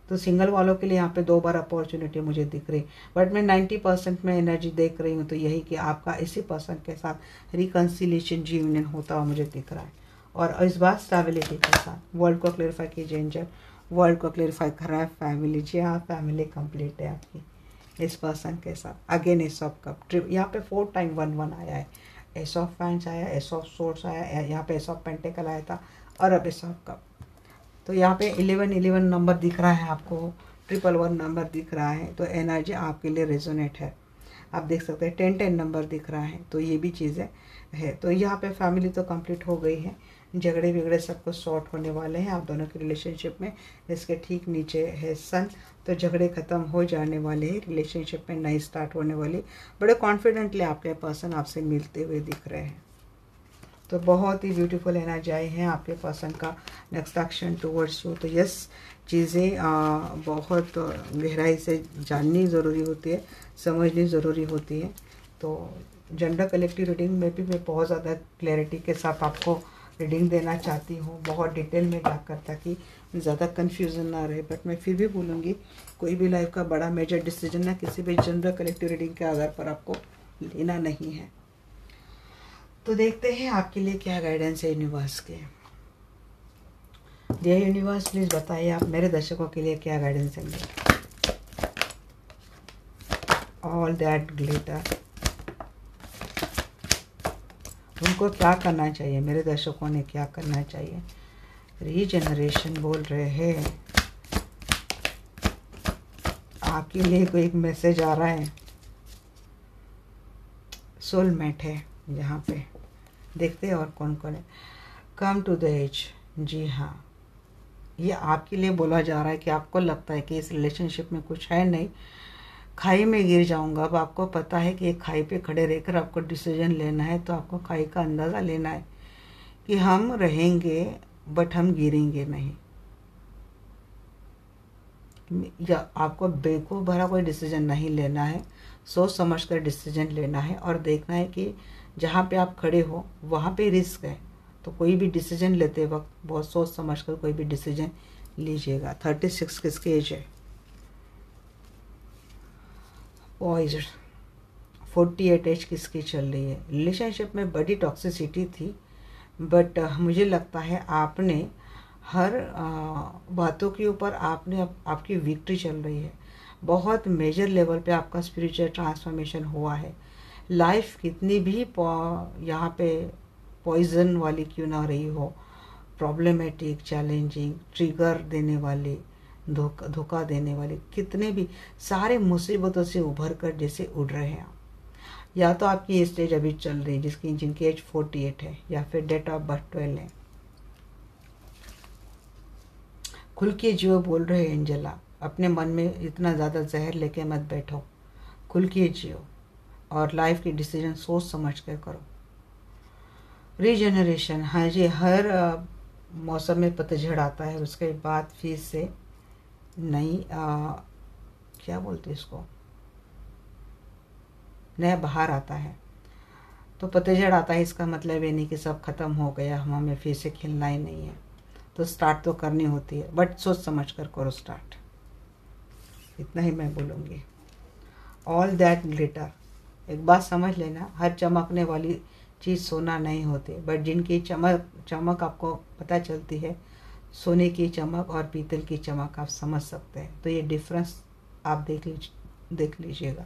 तो सिंगल वालों के लिए यहाँ पे 2 बार अपॉर्चुनिटी मुझे दिख रही, बट मैं 90% में एनर्जी देख रही हूँ, तो यही कि आपका इसी पर्सन के साथ रिकन्सिलेशन यूनियन होता हुआ मुझे दिख रहा है। और इस बार स्टेबिलिटी के साथ वर्ल्ड को क्लेरिफाई कीजिए एंजल। वर्ल्ड को क्लेरिफाई कर रहा है फैमिली। जी हाँ, फैमिली कंप्लीट है आपकी इस पर्सन के साथ। Again S of cup, trip यहाँ पे 4 टाइम 1 आया है। एस ऑफ फैंस आया, एस ऑफ सोर्स आया, यहाँ पे एस ऑफ पेंटेकल आया था, और अब एस ऑफ कप। तो यहाँ पे 11 नंबर दिख रहा है आपको, 111 नंबर दिख रहा है, तो एनर्जी आपके लिए रेजोनेट है। आप देख सकते हैं 10 नंबर दिख रहा है, तो ये भी चीज़ें है। तो यहाँ पे फैमिली तो कंप्लीट हो गई है, झगड़े बिगड़े सब कुछ सॉर्ट होने वाले हैं आप दोनों के रिलेशनशिप में। इसके ठीक नीचे है सन, तो झगड़े ख़त्म हो जाने वाले हैं, रिलेशनशिप में नई स्टार्ट होने वाली। बड़े कॉन्फिडेंटली आपके पर्सन आपसे मिलते हुए दिख रहे हैं। तो बहुत ही ब्यूटीफुल एनर्जी आई है आपके पर्सन का नेक्स्ट एक्शन टूवर्ड्स यू। तो यस, चीज़ें बहुत गहराई से जाननी ज़रूरी होती है, समझनी ज़रूरी होती है। तो जेंडर कलेक्टिव रीडिंग में भी मैं बहुत ज़्यादा क्लैरिटी के साथ आपको रीडिंग देना चाहती हूँ, बहुत डिटेल में जाकर, ताकि ज़्यादा कन्फ्यूज़न ना रहे। बट मैं फिर भी बोलूँगी, कोई भी लाइफ का बड़ा मेजर डिसीजन ना किसी भी जेंडर कलेक्टिव रीडिंग के आधार पर आपको लेना नहीं है। तो देखते हैं आपके लिए क्या गाइडेंस है यूनिवर्स के। डियर यूनिवर्स, प्लीज़ बताइए आप मेरे दर्शकों के लिए क्या गाइडेंस देंगे। ऑल दैट ग्लिटर, उनको क्या करना चाहिए, मेरे दर्शकों ने क्या करना चाहिए। रीजनरेशन बोल रहे हैं, आपके लिए कोई एक मैसेज आ रहा है। सोलमेट है यहाँ पे, देखते हैं और कौन कौन है। कम टू द एज, जी हाँ, ये आपके लिए बोला जा रहा है कि आपको लगता है कि इस रिलेशनशिप में कुछ है नहीं, खाई में गिर जाऊंगा। अब आपको पता है कि एक खाई पे खड़े रहकर आपको डिसीजन लेना है, तो आपको खाई का अंदाज़ा लेना है कि हम रहेंगे बट हम गिरेंगे नहीं, या आपको बेवकूफ़ भरा कोई डिसीजन नहीं लेना है, सोच समझ कर डिसीजन लेना है, और देखना है कि जहाँ पे आप खड़े हो वहाँ पे रिस्क है, तो कोई भी डिसीजन लेते वक्त बहुत सोच समझ कर कोई भी डिसीजन लीजिएगा। 36 किसकी एज है? पॉइजन। 48 एज किसकी चल रही है? रिलेशनशिप में बड़ी टॉक्सिसिटी थी, बट मुझे लगता है आपने हर बातों के ऊपर आपने आपकी विक्ट्री चल रही है। बहुत मेजर लेवल पे आपका स्पिरिचुअल ट्रांसफॉर्मेशन हुआ है। लाइफ कितनी भी यहाँ पे पॉइजन वाली क्यों ना रही हो, प्रॉब्लमेटिक, चैलेंजिंग, ट्रिगर देने वाली, धोखा देने वाले, कितने भी सारे मुसीबतों से उभर कर जैसे उड़ रहे हैं आप। या तो आपकी ये स्टेज अभी चल रही है जिनकी एज 48 है, या फिर डेट ऑफ बर्थ 12 है। खुल के जियो बोल रहे हैं एंजेला, अपने मन में इतना ज़्यादा जहर लेके मत बैठो, खुल के जियो और लाइफ की डिसीजन सोच समझ कर करो। रीजनरेशन, हाँ जी, हर मौसम में पतझड़ आता है, उसके बाद फिर से नई क्या बोलते हैं इसको, नया बहार आता है। तो पतझड़ आता है, इसका मतलब ये नहीं कि सब खत्म हो गया, हमें फिर से खिलना ही नहीं है। तो स्टार्ट तो करनी होती है, बट सोच समझ कर करो स्टार्ट, इतना ही मैं बोलूँगी। ऑल दैट ग्लिटर, एक बात समझ लेना, हर चमकने वाली चीज़ सोना नहीं होती, बट जिनकी चमक आपको पता चलती है, सोने की चमक और पीतल की चमक आप समझ सकते हैं। तो ये डिफरेंस आप देख लीजिएगा।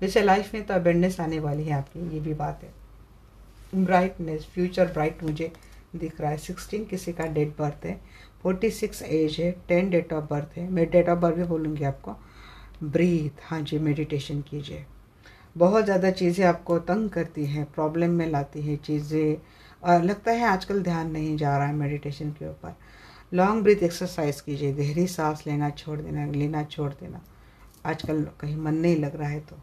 वैसे लाइफ में तो अबेंडेंस आने वाली है आपकी, ये भी बात है। ब्राइटनेस, फ्यूचर ब्राइट मुझे दिख रहा है। 16 किसी का डेट बर्थ है, 46 एज है, 10 डेट ऑफ बर्थ है। मैं डेट ऑफ बर्थ भी बोलूँगी आपको। ब्रीथ, हाँ जी, मेडिटेशन कीजिए। बहुत ज़्यादा चीज़ें आपको तंग करती हैं, प्रॉब्लम में लाती है चीज़ें, और लगता है आजकल ध्यान नहीं जा रहा है मेडिटेशन के ऊपर। लॉन्ग ब्रीथ एक्सरसाइज कीजिए, गहरी सांस लेना छोड़ देना। आजकल कहीं मन नहीं लग रहा है तो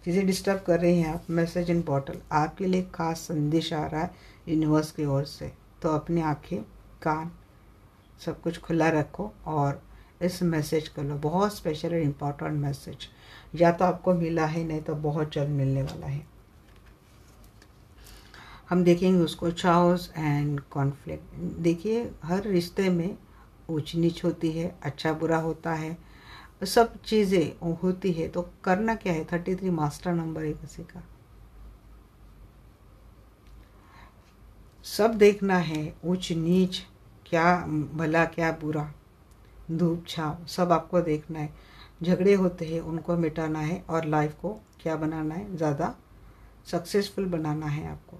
चीज़ें डिस्टर्ब कर रही हैं आप। मैसेज इन बॉटल, आपके लिए खास संदेश आ रहा है यूनिवर्स की ओर से, तो अपनी आंखें, कान सब कुछ खुला रखो और इस मैसेज को लो। बहुत स्पेशल और इम्पोर्टेंट मैसेज, या तो आपको मिला है, नहीं तो बहुत जल्द मिलने वाला है। हम देखेंगे उसको। चाओस एंड कॉन्फ्लिक्ट, देखिए हर रिश्ते में ऊंच नीच होती है, अच्छा बुरा होता है, सब चीज़ें होती है। तो करना क्या है? 33 मास्टर नंबर है किसी का, सब देखना है, ऊंच नीच, क्या भला क्या बुरा, धूप छाँव, सब आपको देखना है। झगड़े होते हैं, उनको मिटाना है और लाइफ को क्या बनाना है? ज़्यादा सक्सेसफुल बनाना है आपको।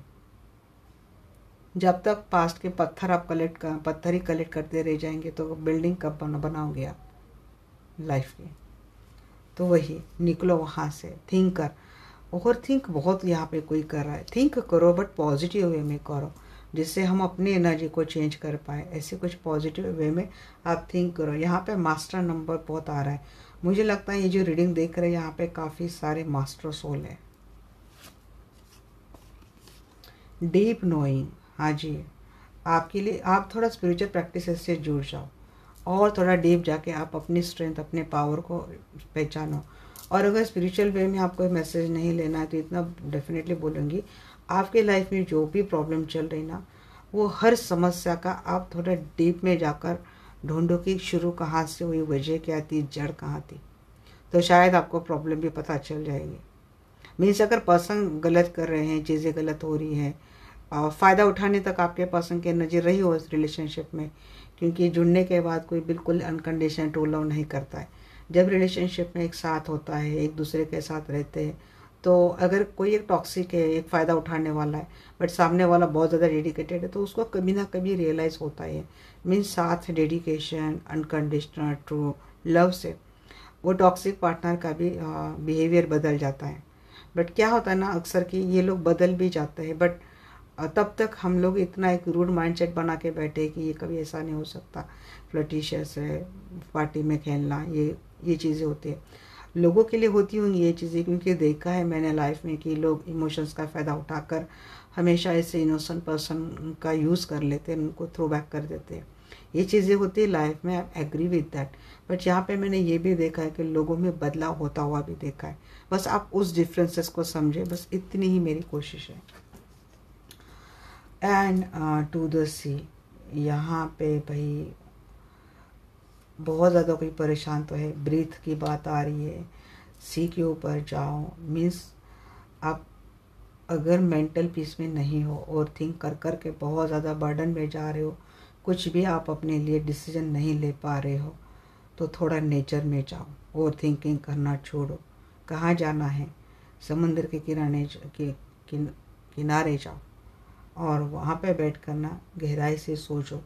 जब तक पास्ट के पत्थर ही कलेक्ट करते रह जाएंगे तो बिल्डिंग कब बनाओगे आप लाइफ की? तो वही निकलो वहाँ से, थिंक कर। ओवर थिंक बहुत यहाँ पे कोई कर रहा है, थिंक करो बट पॉजिटिव वे में करो, जिससे हम अपनी एनर्जी को चेंज कर पाए। ऐसे कुछ पॉजिटिव वे में आप थिंक करो। यहाँ पे मास्टर नंबर बहुत आ रहा है, मुझे लगता है ये जो रीडिंग देख रहे हैं यहाँ पे काफ़ी सारे मास्टर सोल है। डीप नोइंग, हाँ जी, आपके लिए आप थोड़ा स्पिरिचुअल प्रैक्टिस से जुड़ जाओ और थोड़ा डीप जाके आप अपनी स्ट्रेंथ, अपने पावर को पहचानो। और अगर स्पिरिचुअल वे में आपको मैसेज नहीं लेना है तो इतना डेफिनेटली बोलूँगी, आपके लाइफ में जो भी प्रॉब्लम चल रही ना, वो हर समस्या का आप थोड़ा डीप में जाकर ढूंढो कि शुरू कहाँ से हुई, वजह क्या थी, जड़ कहाँ थी, तो शायद आपको प्रॉब्लम भी पता चल जाएगी। मीन्स अगर पर्सन गलत कर रहे हैं, चीज़ें गलत हो रही हैं, फ़ायदा उठाने तक आपके पर्सन की एनर्जी रही हो इस रिलेशनशिप में, क्योंकि जुड़ने के बाद कोई बिल्कुल अनकंडीशनल ट्रू लव नहीं करता है। जब रिलेशनशिप में एक साथ होता है, एक दूसरे के साथ रहते हैं, तो अगर कोई एक टॉक्सिक है, एक फ़ायदा उठाने वाला है, बट सामने वाला बहुत ज़्यादा डेडिकेटेड है, तो उसको कभी ना कभी रियलाइज़ होता है। मीन्स साथ, डेडिकेशन, अनकंडीशनल ट्रू लव से वो टॉक्सिक पार्टनर का भी बिहेवियर बदल जाता है। बट क्या होता है ना, अक्सर कि ये लोग बदल भी जाते हैं, बट तब तक हम लोग इतना एक रूड माइंडसेट बना के बैठे कि ये कभी ऐसा नहीं हो सकता, फ्लर्टिशियस है, पार्टी में खेलना, ये चीज़ें होती है। लोगों के लिए होती होंगी ये चीज़ें, क्योंकि देखा है मैंने लाइफ में कि लोग इमोशंस का फ़ायदा उठाकर हमेशा ऐसे इनोसेंट पर्सन का यूज़ कर लेते हैं, उनको थ्रो बैक कर देते हैं। ये चीज़ें होती है लाइफ में, I agree with that. But यहाँ पे मैंने ये भी देखा है कि लोगों में बदलाव होता हुआ भी देखा है। बस आप उस डिफरेंसेस को समझे, बस इतनी ही मेरी कोशिश है। एंड टू द सी, यहाँ पे भाई बहुत ज़्यादा कोई परेशान तो है, ब्रीथ की बात आ रही है, सी के ऊपर जाओ। मीन्स आप अगर मेंटल पीस में नहीं हो और थिंक कर कर के बहुत ज़्यादा बर्डन में जा रहे हो, कुछ भी आप अपने लिए डिसीजन नहीं ले पा रहे हो, तो थोड़ा नेचर में जाओ और थिंकिंग करना छोड़ो। कहाँ जाना है? समुद्र के किनारे जाओ और वहाँ पे बैठ कर ना गहराई से सोचो।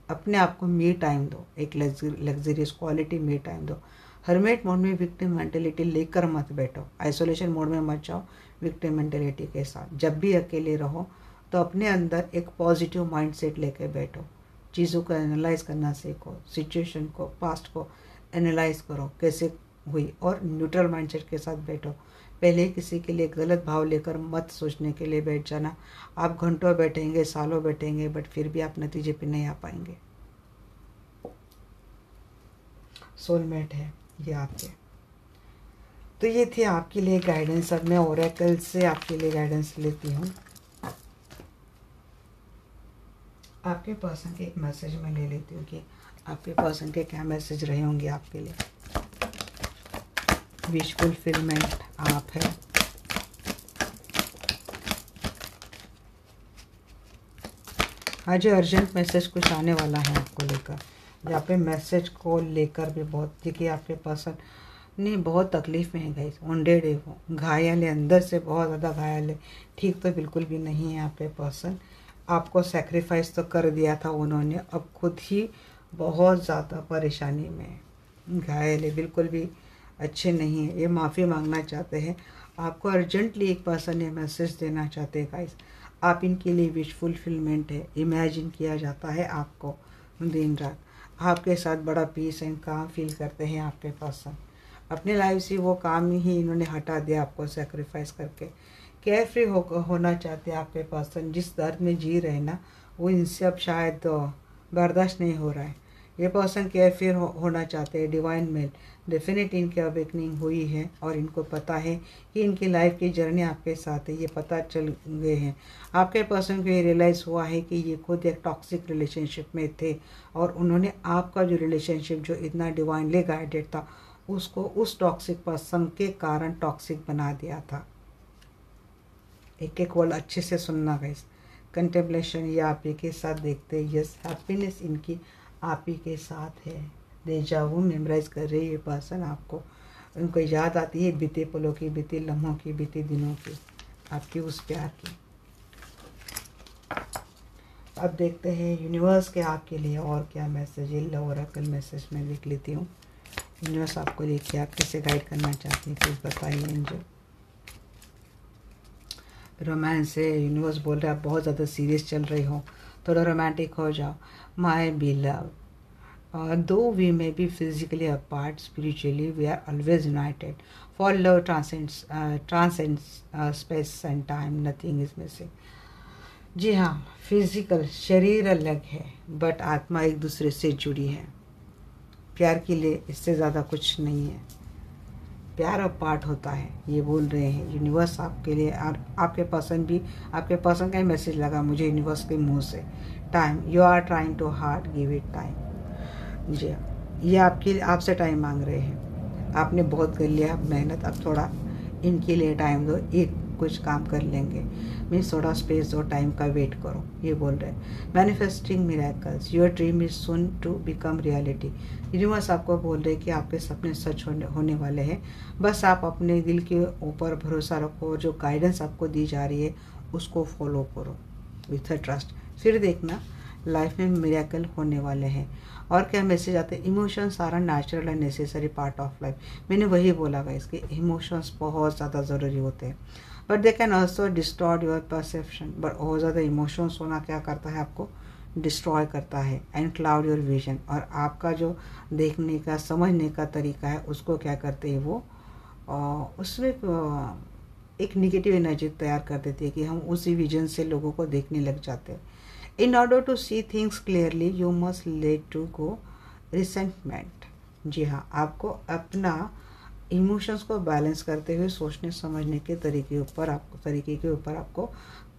अपने आप को मी टाइम दो, एक लग्जरियस क्वालिटी मी टाइम दो। हरमेट मोड में विक्टिम मेंटेलिटी लेकर मत बैठो, आइसोलेशन मोड में मत जाओ विक्टिम मेंटेलिटी के साथ। जब भी अकेले रहो तो अपने अंदर एक पॉजिटिव माइंडसेट लेके बैठो, चीज़ों को एनालाइज करना सीखो, सिचुएशन को, पास्ट को एनालाइज करो कैसे हुई, और न्यूट्रल माइंडसेट के साथ बैठो। पहले किसी के लिए गलत भाव लेकर मत सोचने के लिए बैठ जाना। आप घंटों बैठेंगे, सालों बैठेंगे, बट फिर भी आप नतीजे पे नहीं आ पाएंगे। सोलमेट है ये आपके। तो ये थी आपके लिए गाइडेंस। अब मैं ओरेकल से आपके लिए गाइडेंस लेती हूँ। आपके पर्सन के एक मैसेज में ले लेती हूँ कि आपके पर्सन के क्या मैसेज रहे होंगे आपके लिए। विश फुलफिलमेंट आप है। आज अर्जेंट मैसेज कुछ आने वाला है आपको लेकर। यहाँ पे मैसेज को लेकर भी बहुत, देखिए आपके पर्सन ने बहुत तकलीफ में है गाइस, वॉन्डेड है, वो घायल है, अंदर से बहुत ज़्यादा घायल है। ठीक तो बिल्कुल भी नहीं है आपके पर्सन। आपको सेक्रीफाइस तो कर दिया था उन्होंने, अब खुद ही बहुत ज़्यादा परेशानी में घायल है, बिल्कुल भी अच्छे नहीं है। ये माफ़ी मांगना चाहते हैं। आपको अर्जेंटली एक पर्सन ये मैसेज देना चाहते हैं गाइस। आप इनके लिए विश फुलफिलमेंट है, इमेजिन किया जाता है आपको दिन रात। आपके साथ बड़ा पीस एंड काम फील करते हैं आपके पर्सन। अपनी लाइफ से वो काम ही इन्होंने हटा दिया आपको सेक्रीफाइस करके। केयर फ्री होना चाहते हैं आपके पर्सन। जिस दर्द में जी रहे ना, वो इनसे अब शायद बर्दाश्त नहीं हो रहा है। ये पर्सन केयर फ्री होना चाहते हैं। डिवाइन मेल डेफिनेट इनकी अवेकनिंग हुई है और इनको पता है कि इनकी लाइफ की जर्नी आपके साथ है, ये पता चल गए हैं। आपके पर्सन को ये रियलाइज़ हुआ है कि ये खुद एक टॉक्सिक रिलेशनशिप में थे और उन्होंने आपका जो रिलेशनशिप जो इतना डिवाइनली गाइडेड था, उसको उस टॉक्सिक पर्सन के कारण टॉक्सिक बना दिया था। एक एक वर्ड अच्छे से सुनना गाइस। कंटेम्पलेशन ये आप ही के साथ देखते हैं। यस, हैप्पीनेस इनकी आप ही के साथ है। डेजावू मेमोराइज कर रही है ये पर्सन आपको। उनको याद आती है बीते पलों की, बीते लम्हों की, बीते दिनों की, आपकी उस प्यार की। अब देखते हैं यूनिवर्स के आपके लिए और क्या मैसेज है। ओरेकल मैसेज में लिख लेती हूँ। यूनिवर्स आपको देखिए आप कैसे गाइड करना चाहती हैं, प्लीज़ बताइए एंजल। रोमांस है, यूनिवर्स बोल रहे हैं आप बहुत ज़्यादा सीरियस चल रही हो, थोड़ा रोमांटिक हो जाओ। My बिलव, though we may be physically apart, spiritually we are always united. For love transcends space and time, nothing is missing. जी हाँ, फिजिकल शरीर अलग है बट आत्मा एक दूसरे से जुड़ी है। प्यार के लिए इससे ज़्यादा कुछ नहीं है। प्यार अब पार्ट होता है, ये बोल रहे हैं यूनिवर्स आपके लिए। और आपके पर्सन भी, आपके पर्सन का ही मैसेज लगा मुझे यूनिवर्स के मुंह से। Time, you are trying too hard, give it time. जी ये आपसे टाइम मांग रहे हैं। आपने बहुत कर लिया मेहनत, अब थोड़ा इनके लिए टाइम दो, एक कुछ काम कर लेंगे। मीन्स थोड़ा स्पेस दो, टाइम का वेट करो, ये बोल रहे हैं। Manifesting miracles, your dream is soon to become reality. Universe आपको बोल रहे हैं कि आपके सपने सच होने वाले हैं। बस आप अपने दिल के ऊपर भरोसा रखो, जो गाइडेंस आपको दी जा रही है उसको फॉलो करो विथ अ ट्रस्ट। फिर देखना लाइफ में मिरेकल होने वाले हैं। और क्या मैसेज आते हैं? Emotions are natural and necessary part of life. मैंने वही बोला था, इसके इमोशंस बहुत ज़्यादा ज़रूरी होते हैं, but they can also distort your perception. But बहुत ज़्यादा इमोशंस होना क्या करता है, आपको डिस्ट्रॉय करता है एंड क्लाउड योर विजन। और आपका जो देखने का, समझने का तरीका है उसको क्या करते हैं वो, उसमें एक निगेटिव एनर्जी तैयार कर देती है कि हम उसी विजन से लोगों को देखने लग जाते हैं। In order to see things clearly you must let to go resentment. जी हाँ, आपको अपना इमोशंस को बैलेंस करते हुए सोचने समझने के तरीके के ऊपर आपको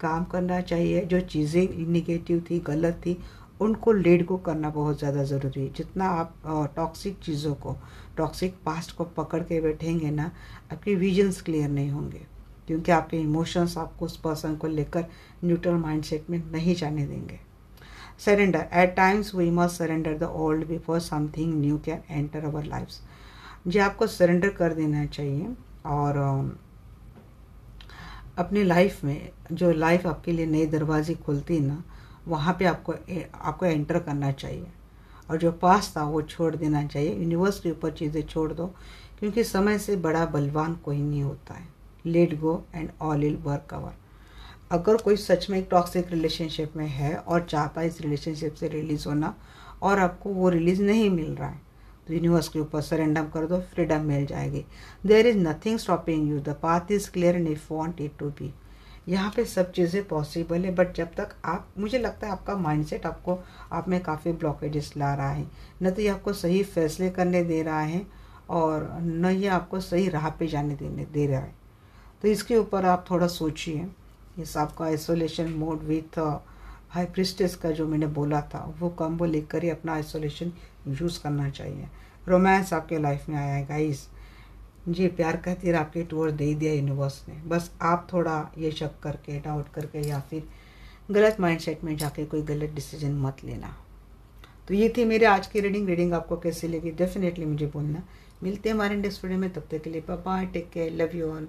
काम करना चाहिए। जो चीज़ें निगेटिव थी, गलत थी, उनको लेट गो करना बहुत ज़्यादा ज़रूरी है। जितना आप टॉक्सिक चीज़ों को, टॉक्सिक पास्ट को पकड़ के बैठेंगे ना, आपके विजन्स क्लियर नहीं होंगे, क्योंकि आपके इमोशंस आपको उस पर्सन को लेकर न्यूट्रल माइंडसेट में नहीं जाने देंगे। Surrender, at times we must surrender the old before something new can enter our lifes. जी, आपको सरेंडर कर देना चाहिए और अपनी लाइफ में जो लाइफ आपके लिए नए दरवाजे खुलती ना, वहाँ पे आपको एंटर करना चाहिए और जो पास था वो छोड़ देना चाहिए। यूनिवर्स के ऊपर चीज़ें छोड़ दो, क्योंकि समय से बड़ा बलवान कोई नहीं होता है। Let go and all will work hour. अगर कोई सच में एक टॉक्सिक रिलेशनशिप में है और चाहता है इस रिलेशनशिप से रिलीज़ होना और आपको वो रिलीज़ नहीं मिल रहा है, तो यूनिवर्स के ऊपर सरेंडर कर दो, फ्रीडम मिल जाएगी। There is nothing stopping you, the path is clear and if want it to be. यहाँ पे सब चीज़ें पॉसिबल है, बट जब तक मुझे लगता है आपका माइंडसेट आपको आप में काफ़ी ब्लॉकेजेस ला रहा है। न तो ये आपको सही फैसले करने दे रहा है और न ये आपको सही राह पे जाने दे रहा है। तो इसके ऊपर आप थोड़ा सोचिए। इस आपका isolation mode with high priestess का जो मैंने बोला था, वो कॉम्बो लेकर ही अपना आइसोलेशन यूज़ करना चाहिए। रोमांस आपके लाइफ में आया है गाइस। जी, प्यार का तीर आपके टूर दे दिया यूनिवर्स ने। बस आप थोड़ा ये शक करके, डाउट करके या फिर गलत माइंडसेट में जाके कोई गलत डिसीजन मत लेना। तो ये थी मेरे आज की रीडिंग आपको कैसी लगी डेफिनेटली मुझे बोलना। मिलते हैं हमारे नेक्स्ट वीडियो में, तब तक के लिए bye bye, take care, love you all.